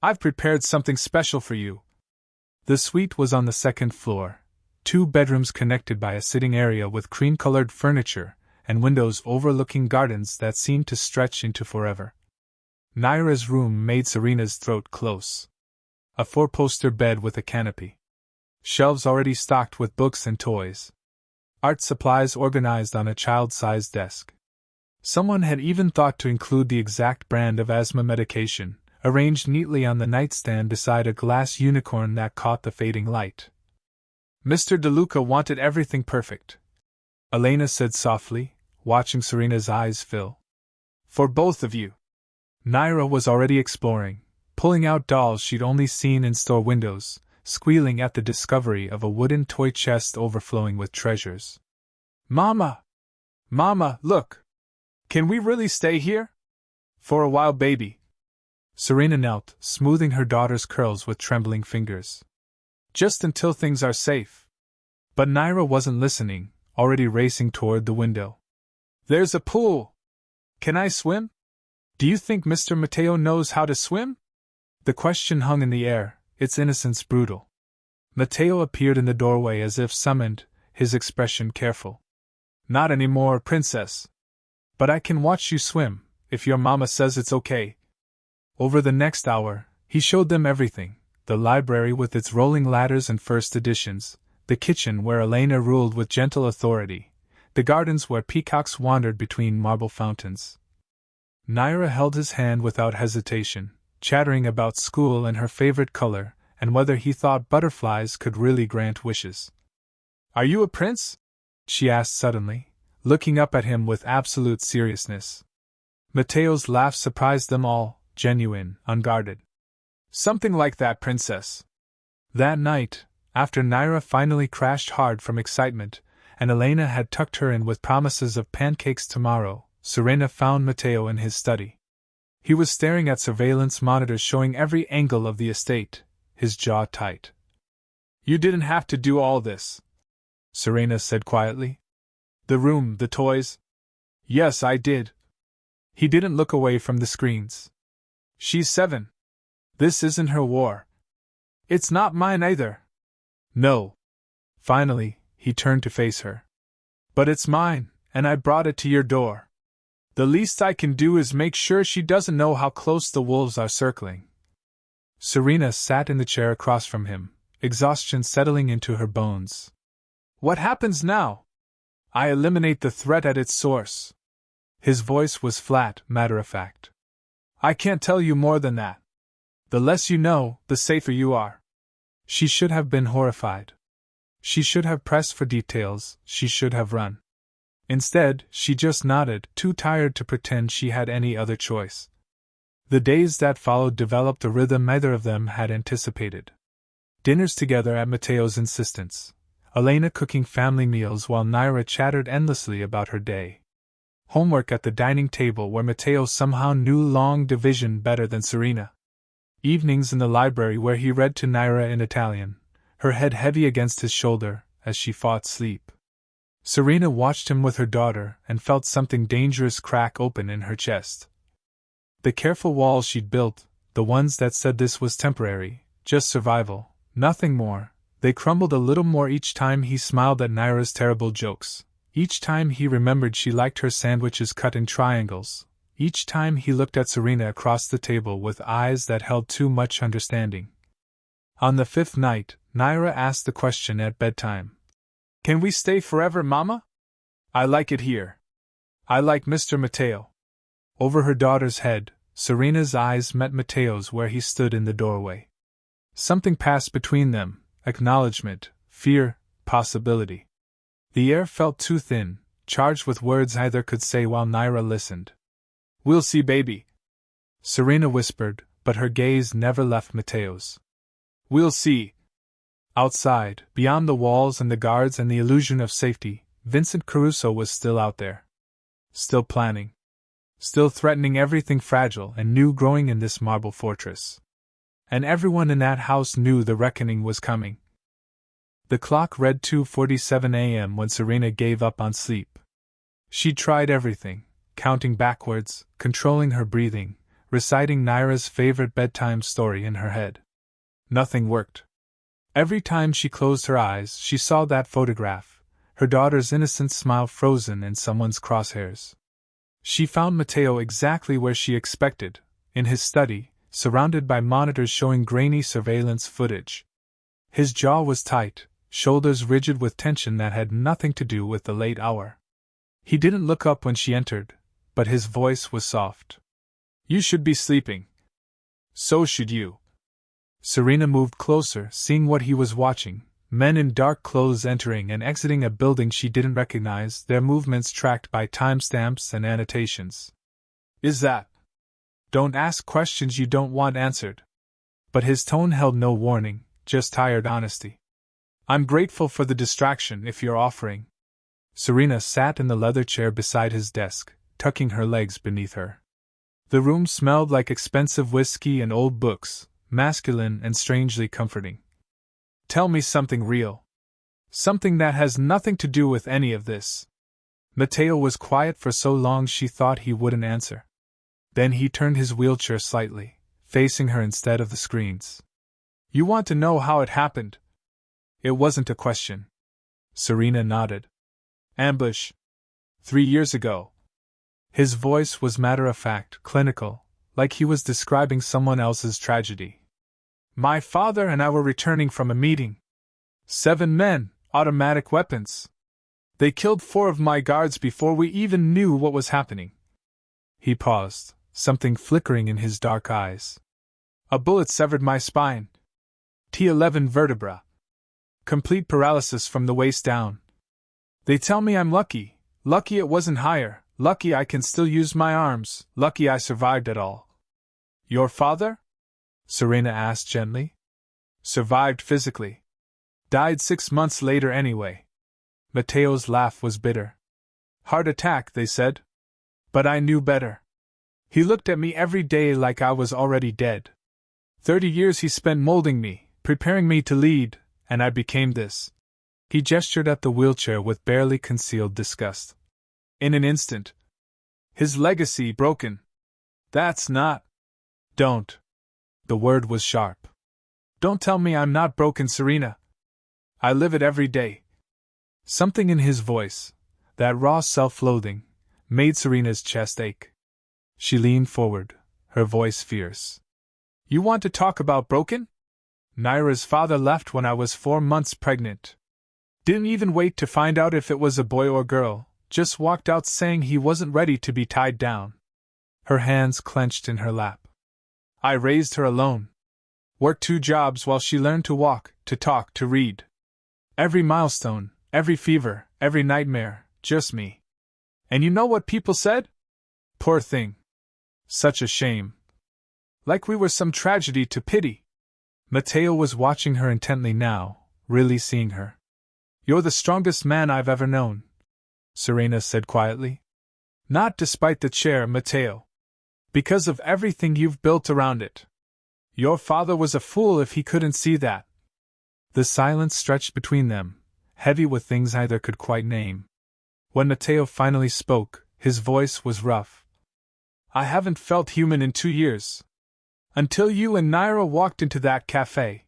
I've prepared something special for you. The suite was on the 2nd floor, 2 bedrooms connected by a sitting area with cream-colored furniture and windows overlooking gardens that seemed to stretch into forever. Naira's room made Serena's throat close. A 4-poster bed with a canopy. Shelves already stocked with books and toys. Art supplies organized on a child-sized desk. Someone had even thought to include the exact brand of asthma medication, arranged neatly on the nightstand beside a glass unicorn that caught the fading light. Mr. DeLuca wanted everything perfect, Elena said softly, watching Serena's eyes fill. For both of you. Naira was already exploring, pulling out dolls she'd only seen in store windows, squealing at the discovery of a wooden toy chest overflowing with treasures. Mama! Mama, look! Can we really stay here? For a while, baby. Serena knelt, smoothing her daughter's curls with trembling fingers. Just until things are safe. But Naira wasn't listening, already racing toward the window. There's a pool! Can I swim? Do you think Mr. Matteo knows how to swim? The question hung in the air, its innocence brutal. Matteo appeared in the doorway as if summoned, his expression careful. Not anymore, princess. But I can watch you swim, if your mama says it's okay. Over the next hour, he showed them everything, the library with its rolling ladders and first editions, the kitchen where Elena ruled with gentle authority, the gardens where peacocks wandered between marble fountains. Naira held his hand without hesitation, chattering about school and her favorite color, and whether he thought butterflies could really grant wishes. Are you a prince? She asked suddenly, looking up at him with absolute seriousness. Matteo's laugh surprised them all, genuine, unguarded. Something like that, princess. That night, after Naira finally crashed hard from excitement, and Elena had tucked her in with promises of pancakes tomorrow, Serena found Matteo in his study. He was staring at surveillance monitors showing every angle of the estate, his jaw tight. You didn't have to do all this, Serena said quietly. The room, the toys. Yes, I did. He didn't look away from the screens. She's 7. This isn't her war. It's not mine either. No. Finally, he turned to face her. But it's mine, and I brought it to your door. The least I can do is make sure she doesn't know how close the wolves are circling. Serena sat in the chair across from him, exhaustion settling into her bones. What happens now? I eliminate the threat at its source. His voice was flat, matter-of-fact. I can't tell you more than that. The less you know, the safer you are. She should have been horrified. She should have pressed for details, she should have run. Instead, she just nodded, too tired to pretend she had any other choice. The days that followed developed a rhythm neither of them had anticipated. Dinners together at Matteo's insistence, Elena cooking family meals while Naira chattered endlessly about her day. Homework at the dining table where Matteo somehow knew long division better than Serena. Evenings in the library where he read to Naira in Italian, her head heavy against his shoulder, as she fought sleep. Serena watched him with her daughter and felt something dangerous crack open in her chest. The careful walls she'd built, the ones that said this was temporary, just survival, nothing more, they crumbled a little more each time he smiled at Naira's terrible jokes, each time he remembered she liked her sandwiches cut in triangles, each time he looked at Serena across the table with eyes that held too much understanding. On the 5th night, Naira asked the question at bedtime. Can we stay forever, Mama? I like it here. I like Mr. Matteo. Over her daughter's head, Serena's eyes met Matteo's where he stood in the doorway. Something passed between them, acknowledgement, fear, possibility. The air felt too thin, charged with words either could say while Naira listened. We'll see, baby, Serena whispered, but her gaze never left Matteo's. We'll see. Outside, beyond the walls and the guards and the illusion of safety, Vincent Caruso was still out there. Still planning. Still threatening everything fragile and new growing in this marble fortress. And everyone in that house knew the reckoning was coming. The clock read 2:47 a.m. when Serena gave up on sleep. She tried everything, counting backwards, controlling her breathing, reciting Naira's favorite bedtime story in her head. Nothing worked. Every time she closed her eyes, she saw that photograph, her daughter's innocent smile frozen in someone's crosshairs. She found Matteo exactly where she expected, in his study, surrounded by monitors showing grainy surveillance footage. His jaw was tight, shoulders rigid with tension that had nothing to do with the late hour. He didn't look up when she entered, but his voice was soft. You should be sleeping. So should you. Serena moved closer, seeing what he was watching, men in dark clothes entering and exiting a building she didn't recognize, their movements tracked by timestamps and annotations. Is that? Don't ask questions you don't want answered. But his tone held no warning, just tired honesty. I'm grateful for the distraction if you're offering. Serena sat in the leather chair beside his desk, tucking her legs beneath her. The room smelled like expensive whiskey and old books, masculine and strangely comforting. Tell me something real. Something that has nothing to do with any of this. Matteo was quiet for so long she thought he wouldn't answer. Then he turned his wheelchair slightly, facing her instead of the screens. You want to know how it happened? It wasn't a question. Serena nodded. Ambush. 3 years ago. His voice was matter-of-fact, clinical, like he was describing someone else's tragedy. My father and I were returning from a meeting. 7 men, automatic weapons. They killed 4 of my guards before we even knew what was happening. He paused, something flickering in his dark eyes. A bullet severed my spine. T11 vertebra. Complete paralysis from the waist down. They tell me I'm lucky. Lucky it wasn't higher. Lucky I can still use my arms. Lucky I survived at all. Your father? Serena asked gently. Survived physically. Died 6 months later anyway. Matteo's laugh was bitter. Heart attack, they said. But I knew better. He looked at me every day like I was already dead. 30 years he spent molding me, preparing me to lead, and I became this. He gestured at the wheelchair with barely concealed disgust. In an instant. His legacy broken. That's not. Don't. The word was sharp. Don't tell me I'm not broken, Serena. I live it every day. Something in his voice, that raw self-loathing, made Serena's chest ache. She leaned forward, her voice fierce. You want to talk about broken? Naira's father left when I was 4 months pregnant. Didn't even wait to find out if it was a boy or girl, just walked out saying he wasn't ready to be tied down. Her hands clenched in her lap. I raised her alone. Worked 2 jobs while she learned to walk, to talk, to read. Every milestone, every fever, every nightmare, just me. And you know what people said? Poor thing. Such a shame. Like we were some tragedy to pity. Matteo was watching her intently now, really seeing her. You're the strongest man I've ever known, Serena said quietly. Not despite the chair, Matteo. Because of everything you've built around it. Your father was a fool if he couldn't see that. The silence stretched between them, heavy with things neither could quite name. When Matteo finally spoke, his voice was rough. I haven't felt human in 2 years. Until you and Naira walked into that café.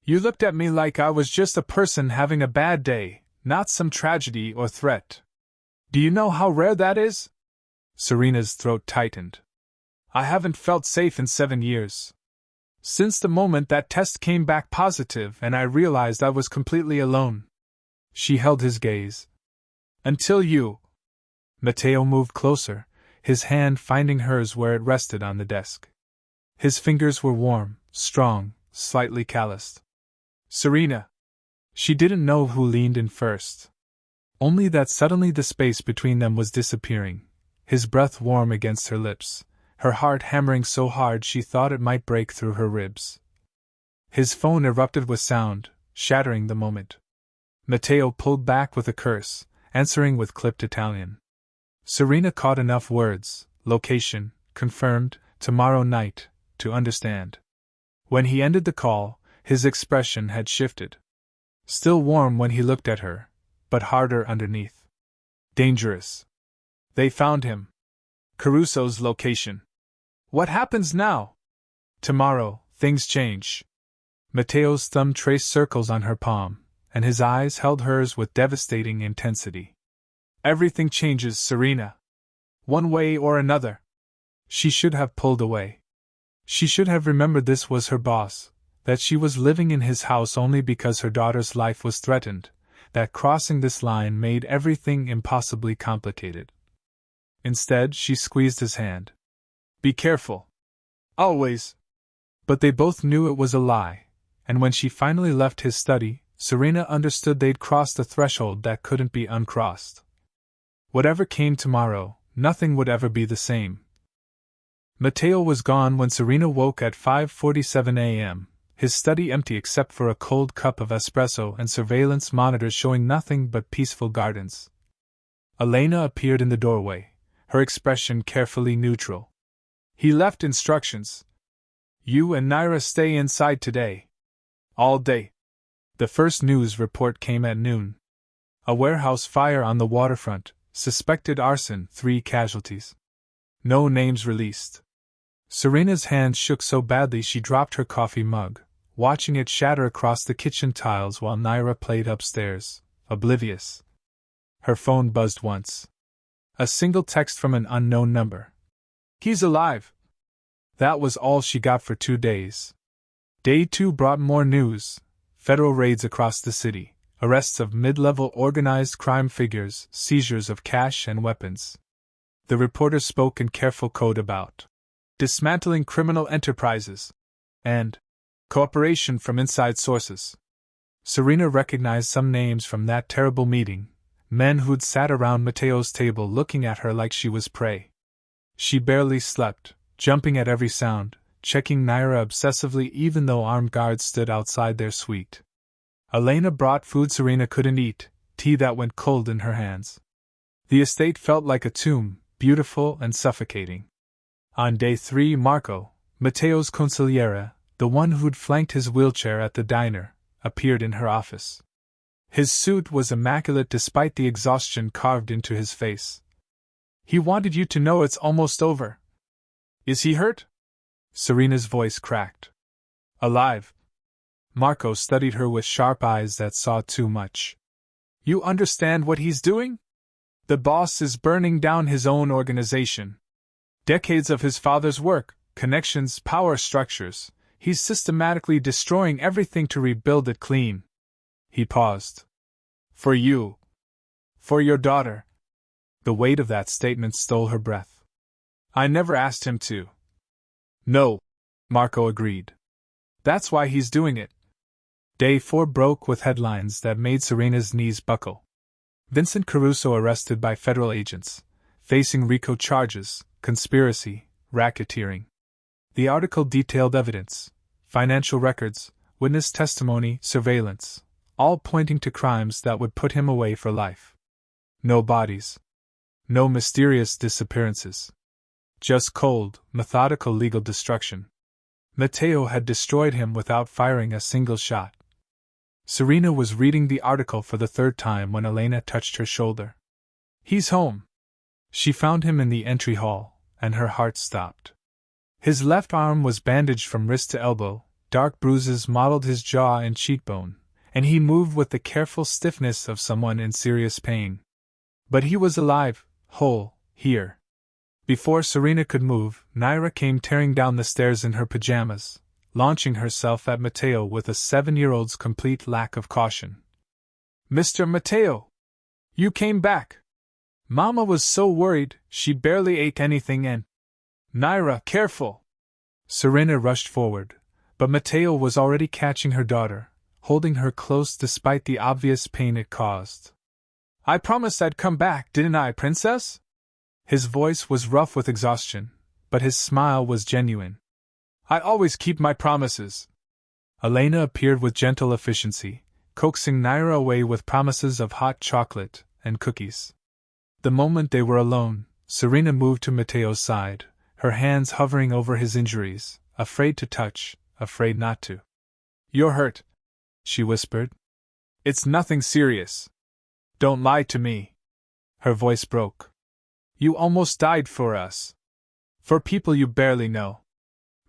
You looked at me like I was just a person having a bad day, not some tragedy or threat. Do you know how rare that is? Serena's throat tightened. I haven't felt safe in 7 years. Since the moment that test came back positive and I realized I was completely alone. She held his gaze. Until you. Matteo moved closer, his hand finding hers where it rested on the desk. His fingers were warm, strong, slightly calloused. Serena. She didn't know who leaned in first. Only that suddenly the space between them was disappearing, his breath warm against her lips, her heart hammering so hard she thought it might break through her ribs. His phone erupted with sound, shattering the moment. Matteo pulled back with a curse, answering with clipped Italian. Serena caught enough words, location, confirmed, tomorrow night, to understand. When he ended the call, his expression had shifted. Still warm when he looked at her, but harder underneath. Dangerous. They found him. Caruso's location. What happens now? Tomorrow, things change. Matteo's thumb traced circles on her palm, and his eyes held hers with devastating intensity. Everything changes, Serena. One way or another. She should have pulled away. She should have remembered this was her boss, that she was living in his house only because her daughter's life was threatened, that crossing this line made everything impossibly complicated. Instead, she squeezed his hand. Be careful. Always. But they both knew it was a lie, and when she finally left his study, Serena understood they'd crossed a threshold that couldn't be uncrossed. Whatever came tomorrow, nothing would ever be the same. Matteo was gone when Serena woke at 5:47 a.m., his study empty except for a cold cup of espresso and surveillance monitors showing nothing but peaceful gardens. Elena appeared in the doorway, her expression carefully neutral. He left instructions. You and Naira stay inside today. All day. The first news report came at noon. A warehouse fire on the waterfront, suspected arson, 3 casualties. No names released. Serena's hands shook so badly she dropped her coffee mug, watching it shatter across the kitchen tiles while Naira played upstairs, oblivious. Her phone buzzed once. A single text from an unknown number. "He's alive!" That was all she got for 2 days. Day 2 brought more news: federal raids across the city, arrests of mid-level organized crime figures, seizures of cash and weapons. The reporter spoke in careful code about dismantling criminal enterprises and cooperation from inside sources. Serena recognized some names from that terrible meeting, men who'd sat around Matteo's table looking at her like she was prey. She barely slept, jumping at every sound, checking Naira obsessively even though armed guards stood outside their suite. Elena brought food Serena couldn't eat, tea that went cold in her hands. The estate felt like a tomb, beautiful and suffocating. On day 3, Marco, Matteo's consigliere, the one who'd flanked his wheelchair at the diner, appeared in her office. His suit was immaculate despite the exhaustion carved into his face. "He wanted you to know it's almost over." "Is he hurt?" Serena's voice cracked. "Alive." Marco studied her with sharp eyes that saw too much. "You understand what he's doing? The boss is burning down his own organization. Decades of his father's work, connections, power structures. He's systematically destroying everything to rebuild it clean." He paused. "For you. For your daughter." The weight of that statement stole her breath. "I never asked him to." "No," Marco agreed. "That's why he's doing it." Day 4 broke with headlines that made Serena's knees buckle. Vincent Caruso arrested by federal agents, facing RICO charges, conspiracy, racketeering. The article detailed evidence, financial records, witness testimony, surveillance, all pointing to crimes that would put him away for life. No bodies. No mysterious disappearances. Just cold, methodical legal destruction. Matteo had destroyed him without firing a single shot. Serena was reading the article for the 3rd time when Elena touched her shoulder. "He's home." She found him in the entry hall, and her heart stopped. His left arm was bandaged from wrist to elbow, dark bruises mottled his jaw and cheekbone, and he moved with the careful stiffness of someone in serious pain. But he was alive, whole, here. Before Serena could move, Naira came tearing down the stairs in her pajamas, launching herself at Matteo with a 7-year-old's complete lack of caution. "Mr. Matteo! You came back! Mama was so worried, she barely ate anything and—" "Naira, careful!" Serena rushed forward, but Matteo was already catching her daughter, holding her close despite the obvious pain it caused. "I promised I'd come back, didn't I, princess?" His voice was rough with exhaustion, but his smile was genuine. "I always keep my promises." Elena appeared with gentle efficiency, coaxing Naira away with promises of hot chocolate and cookies. The moment they were alone, Serena moved to Matteo's side, her hands hovering over his injuries, afraid to touch, afraid not to. "You're hurt," she whispered. "It's nothing serious. Don't lie to me." Her voice broke. "You almost died for us. For people you barely know."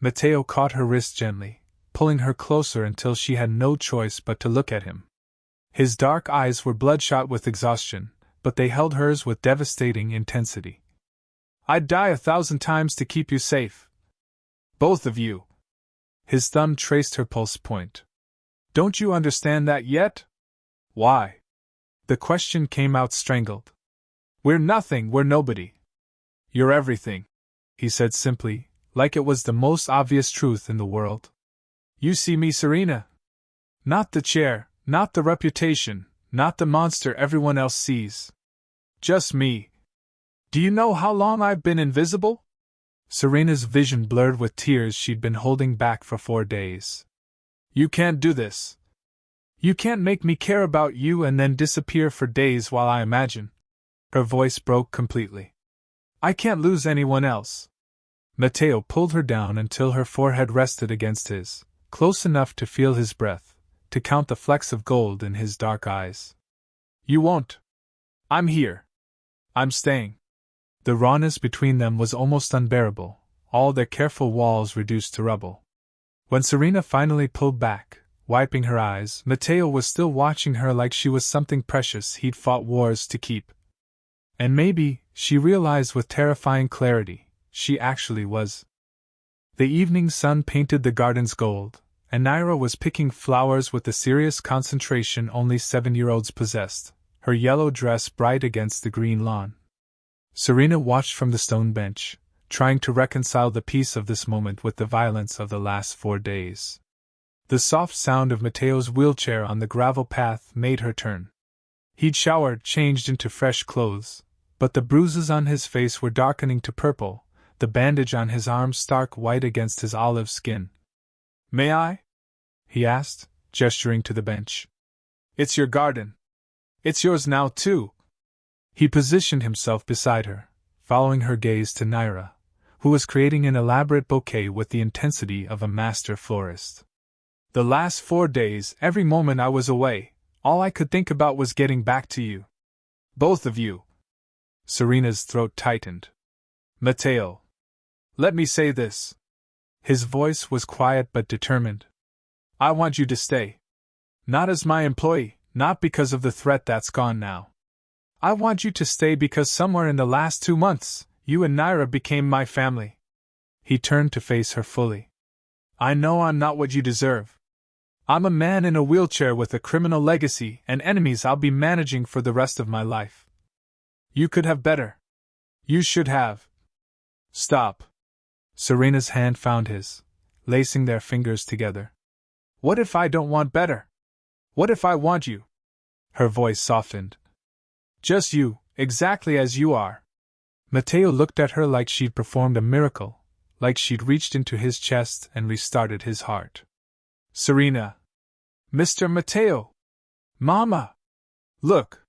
Matteo caught her wrist gently, pulling her closer until she had no choice but to look at him. His dark eyes were bloodshot with exhaustion, but they held hers with devastating intensity. "I'd die 1,000 times to keep you safe. Both of you." His thumb traced her pulse point. "Don't you understand that yet?" "Why?" The question came out strangled. "We're nothing, we're nobody." "You're everything," he said simply, like it was the most obvious truth in the world. "You see me, Serena? Not the chair, not the reputation, not the monster everyone else sees. Just me. Do you know how long I've been invisible?" Serena's vision blurred with tears she'd been holding back for 4 days. "You can't do this. You can't make me care about you and then disappear for days while I imagine." Her voice broke completely. "I can't lose anyone else." Matteo pulled her down until her forehead rested against his, close enough to feel his breath, to count the flecks of gold in his dark eyes. You won't. I'm here. I'm staying. The rawness between them was almost unbearable, all their careful walls reduced to rubble. When Serena finally pulled back, wiping her eyes, Matteo was still watching her like she was something precious he'd fought wars to keep. And maybe, she realized with terrifying clarity, she actually was. The evening sun painted the gardens gold, and Naira was picking flowers with the serious concentration only 7-year-olds possessed, her yellow dress bright against the green lawn. Serena watched from the stone bench, trying to reconcile the peace of this moment with the violence of the last 4 days. The soft sound of Matteo's wheelchair on the gravel path made her turn. He'd showered, changed into fresh clothes, but the bruises on his face were darkening to purple, the bandage on his arm stark white against his olive skin. May I? He asked, gesturing to the bench. It's your garden. It's yours now, too. He positioned himself beside her, following her gaze to Naira, who was creating an elaborate bouquet with the intensity of a master florist. The last 4 days, every moment I was away, all I could think about was getting back to you. Both of you. Serena's throat tightened. Matteo. Let me say this. His voice was quiet but determined. I want you to stay. Not as my employee, not because of the threat that's gone now. I want you to stay because somewhere in the last 2 months, you and Naira became my family. He turned to face her fully. I know I'm not what you deserve. I'm a man in a wheelchair with a criminal legacy and enemies I'll be managing for the rest of my life. You could have better. You should have. Stop. Serena's hand found his, lacing their fingers together. What if I don't want better? What if I want you? Her voice softened. Just you, exactly as you are. Matteo looked at her like she'd performed a miracle, like she'd reached into his chest and restarted his heart. Serena. Mr. Matteo. Mama. Look.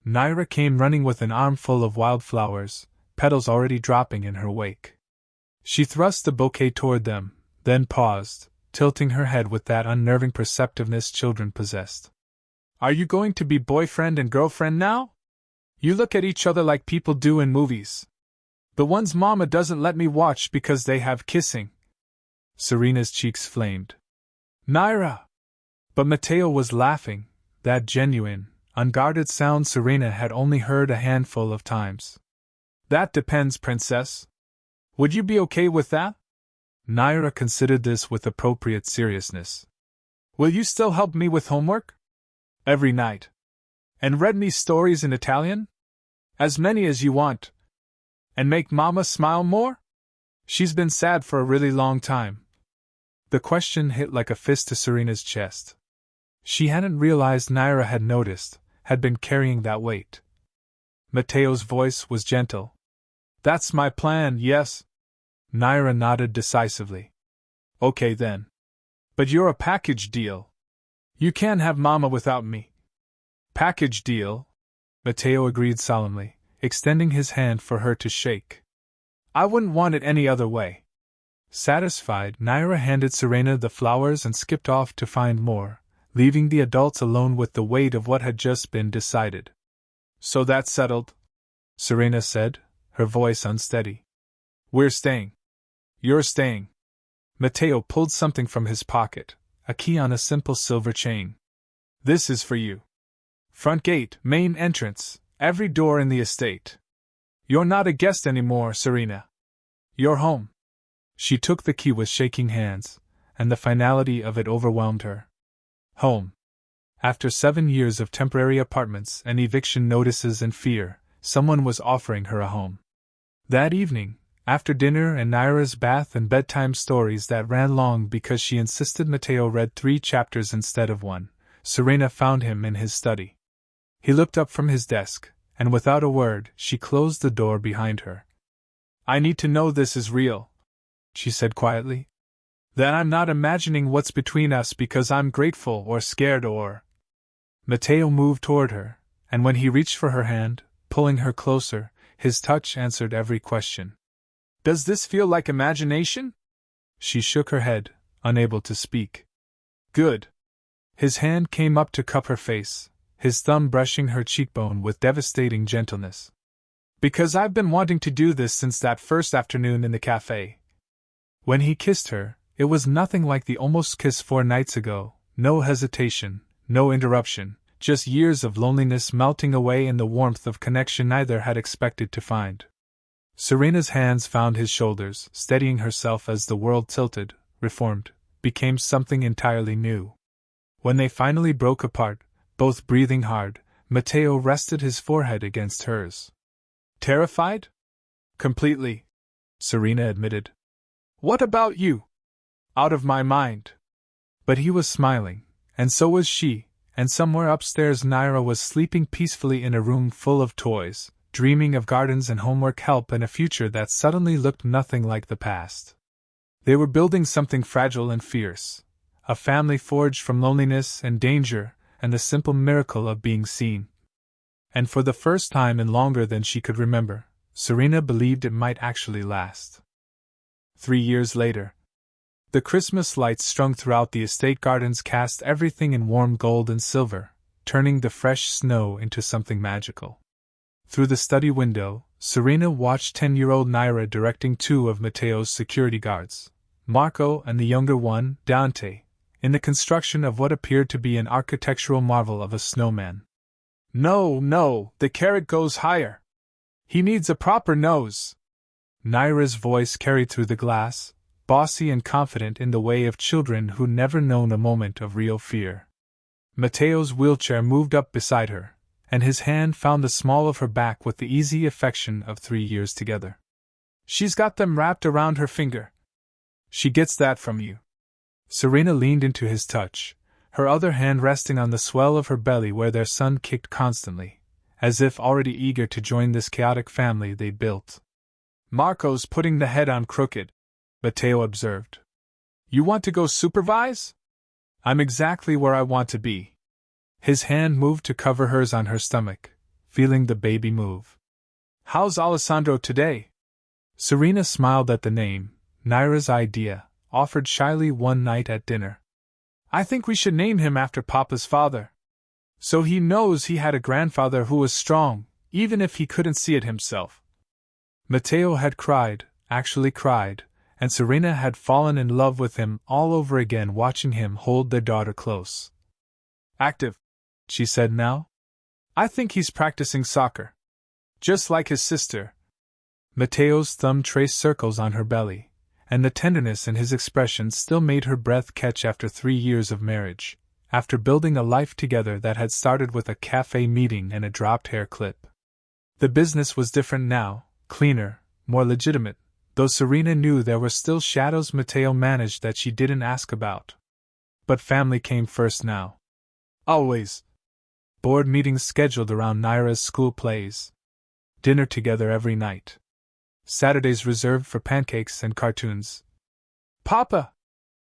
Naira came running with an armful of wildflowers, petals already dropping in her wake. She thrust the bouquet toward them, then paused, tilting her head with that unnerving perceptiveness children possessed. Are you going to be boyfriend and girlfriend now? You look at each other like people do in movies. The ones Mama doesn't let me watch because they have kissing. Serena's cheeks flamed. Naira! But Matteo was laughing, that genuine, unguarded sound Serena had only heard a handful of times. That depends, princess. Would you be okay with that? Naira considered this with appropriate seriousness. Will you still help me with homework? Every night. And read me stories in Italian? As many as you want. And make Mama smile more? She's been sad for a really long time. The question hit like a fist to Serena's chest. She hadn't realized Naira had noticed, had been carrying that weight. Matteo's voice was gentle. That's my plan, yes? Naira nodded decisively. Okay then. But you're a package deal. You can't have Mama without me. Package deal? Matteo agreed solemnly, extending his hand for her to shake. I wouldn't want it any other way. Satisfied, Naira handed Serena the flowers and skipped off to find more, leaving the adults alone with the weight of what had just been decided. So that's settled? Serena said, her voice unsteady. We're staying. You're staying. Matteo pulled something from his pocket, a key on a simple silver chain. This is for you. Front gate, main entrance, every door in the estate. You're not a guest anymore, Serena. You're home. She took the key with shaking hands, and the finality of it overwhelmed her. Home. After 7 years of temporary apartments and eviction notices and fear, someone was offering her a home. That evening, after dinner and Naira's bath and bedtime stories that ran long because she insisted Matteo read 3 chapters instead of 1, Serena found him in his study. He looked up from his desk, and without a word, she closed the door behind her. I need to know this is real, she said quietly. That I'm not imagining what's between us because I'm grateful or scared or... Matteo moved toward her, and when he reached for her hand, pulling her closer, his touch answered every question. Does this feel like imagination? She shook her head, unable to speak. Good. His hand came up to cup her face, his thumb brushing her cheekbone with devastating gentleness. Because I've been wanting to do this since that first afternoon in the café. When he kissed her, it was nothing like the almost kiss 4 nights ago, no hesitation, no interruption, just years of loneliness melting away in the warmth of connection neither had expected to find. Serena's hands found his shoulders, steadying herself as the world tilted, reformed, became something entirely new. When they finally broke apart, both breathing hard, Matteo rested his forehead against hers. Terrified? Completely, Serena admitted. What about you? Out of my mind. But he was smiling, and so was she, and somewhere upstairs Naira was sleeping peacefully in a room full of toys, dreaming of gardens and homework help and a future that suddenly looked nothing like the past. They were building something fragile and fierce, a family forged from loneliness and danger and the simple miracle of being seen. And for the first time in longer than she could remember, Serena believed it might actually last. 3 years later. The Christmas lights strung throughout the estate gardens cast everything in warm gold and silver, turning the fresh snow into something magical. Through the study window, Serena watched 10-year-old Naira directing 2 of Matteo's security guards, Marco and the younger one, Dante, in the construction of what appeared to be an architectural marvel of a snowman. No, the carrot goes higher. He needs a proper nose. Naira's voice carried through the glass, bossy and confident in the way of children who never known a moment of real fear. Matteo's wheelchair moved up beside her, and his hand found the small of her back with the easy affection of 3 years together. She's got them wrapped around her finger. She gets that from you. Serena leaned into his touch, her other hand resting on the swell of her belly where their son kicked constantly, as if already eager to join this chaotic family they'd built. Marco's putting the head on crooked, Matteo observed. You want to go supervise? I'm exactly where I want to be. His hand moved to cover hers on her stomach, feeling the baby move. How's Alessandro today? Serena smiled at the name, Naira's idea, offered shyly one night at dinner. I think we should name him after Papa's father. So he knows he had a grandfather who was strong, even if he couldn't see it himself. Matteo had cried, actually cried, and Serena had fallen in love with him all over again watching him hold their daughter close. Active, she said now. I think he's practicing soccer. Just like his sister. Matteo's thumb traced circles on her belly, and the tenderness in his expression still made her breath catch after 3 years of marriage, after building a life together that had started with a cafe meeting and a dropped hair clip. The business was different now, cleaner, more legitimate, though Serena knew there were still shadows Matteo managed that she didn't ask about. But family came first now. Always. Board meetings scheduled around Naira's school plays. Dinner together every night. Saturdays reserved for pancakes and cartoons. Papa!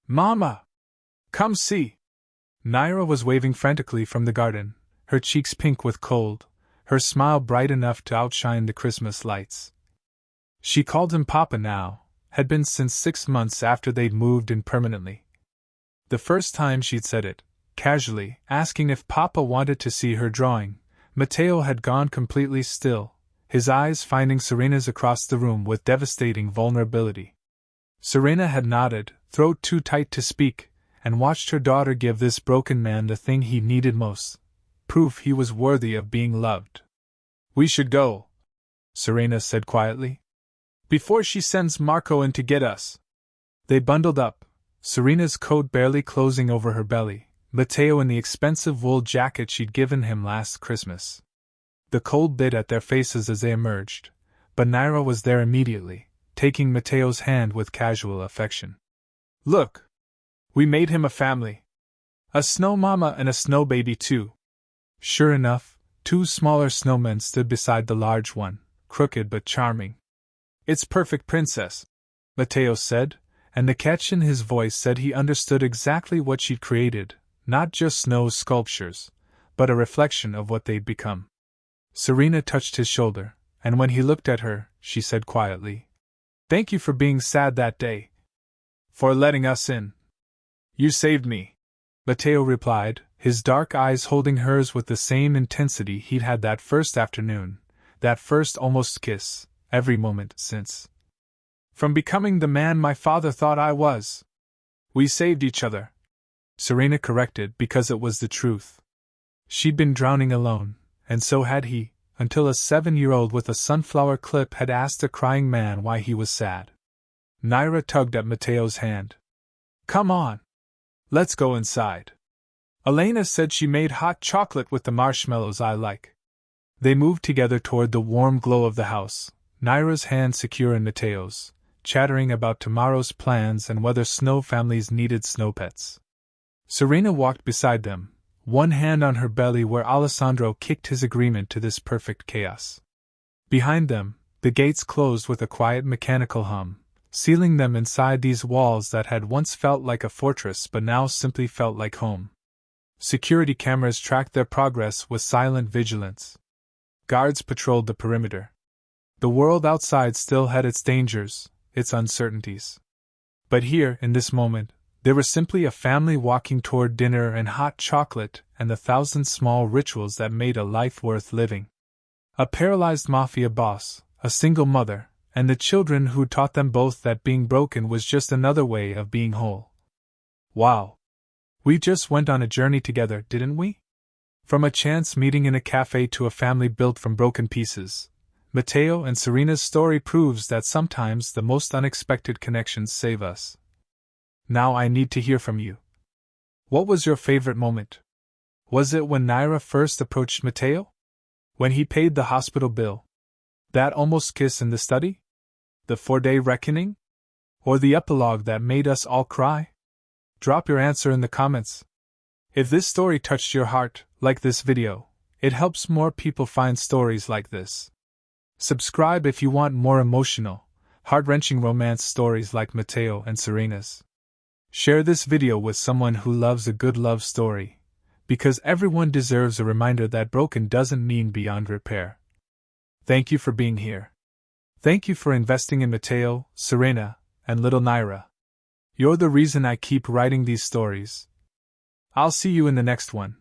Mama! Come see! Naira was waving frantically from the garden, her cheeks pink with cold, her smile bright enough to outshine the Christmas lights. She called him Papa now, had been since 6 months after they'd moved in permanently. The first time she'd said it, casually, asking if Papa wanted to see her drawing, Matteo had gone completely still, his eyes finding Serena's across the room with devastating vulnerability. Serena had nodded, throat too tight to speak, and watched her daughter give this broken man the thing he needed most, proof he was worthy of being loved. We should go, Serena said quietly, before she sends Marco in to get us. They bundled up, Serena's coat barely closing over her belly, Matteo in the expensive wool jacket she'd given him last Christmas. The cold bit at their faces as they emerged, but Naira was there immediately, taking Matteo's hand with casual affection. Look! We made him a family. A snow mama and a snow baby too. Sure enough, 2 smaller snowmen stood beside the large one, crooked but charming. It's perfect, princess, Matteo said, and the catch in his voice said he understood exactly what she'd created, not just snow sculptures, but a reflection of what they'd become. Serena touched his shoulder, and when he looked at her, she said quietly, Thank you for being sad that day. For letting us in. You saved me. Matteo replied, his dark eyes holding hers with the same intensity he'd had that first afternoon, that first almost kiss, every moment since. From becoming the man my father thought I was. We saved each other. Serena corrected because it was the truth. She'd been drowning alone, and so had he, until a 7-year-old with a sunflower clip had asked a crying man why he was sad. Naira tugged at Matteo's hand. Come on. Let's go inside. Elena said she made hot chocolate with the marshmallows I like. They moved together toward the warm glow of the house, Naira's hand secure in Matteo's, chattering about tomorrow's plans and whether snow families needed snow pets. Serena walked beside them, one hand on her belly where Alessandro kicked his agreement to this perfect chaos. Behind them, the gates closed with a quiet mechanical hum, sealing them inside these walls that had once felt like a fortress but now simply felt like home. Security cameras tracked their progress with silent vigilance. Guards patrolled the perimeter. The world outside still had its dangers, its uncertainties. But here, in this moment, they were simply a family walking toward dinner and hot chocolate and the 1,000 small rituals that made a life worth living. A paralyzed mafia boss, a single mother, and the children who taught them both that being broken was just another way of being whole. Wow! We just went on a journey together, didn't we? From a chance meeting in a café to a family built from broken pieces, Matteo and Serena's story proves that sometimes the most unexpected connections save us. Now I need to hear from you. What was your favorite moment? Was it when Naira first approached Matteo? When he paid the hospital bill? That almost kiss in the study? The 4-day reckoning? Or the epilogue that made us all cry? Drop your answer in the comments. If this story touched your heart, like this video, it helps more people find stories like this. Subscribe if you want more emotional, heart-wrenching romance stories like Matteo and Serena's. Share this video with someone who loves a good love story, because everyone deserves a reminder that broken doesn't mean beyond repair. Thank you for being here. Thank you for investing in Matteo, Serena, and little Naira. You're the reason I keep writing these stories. I'll see you in the next one.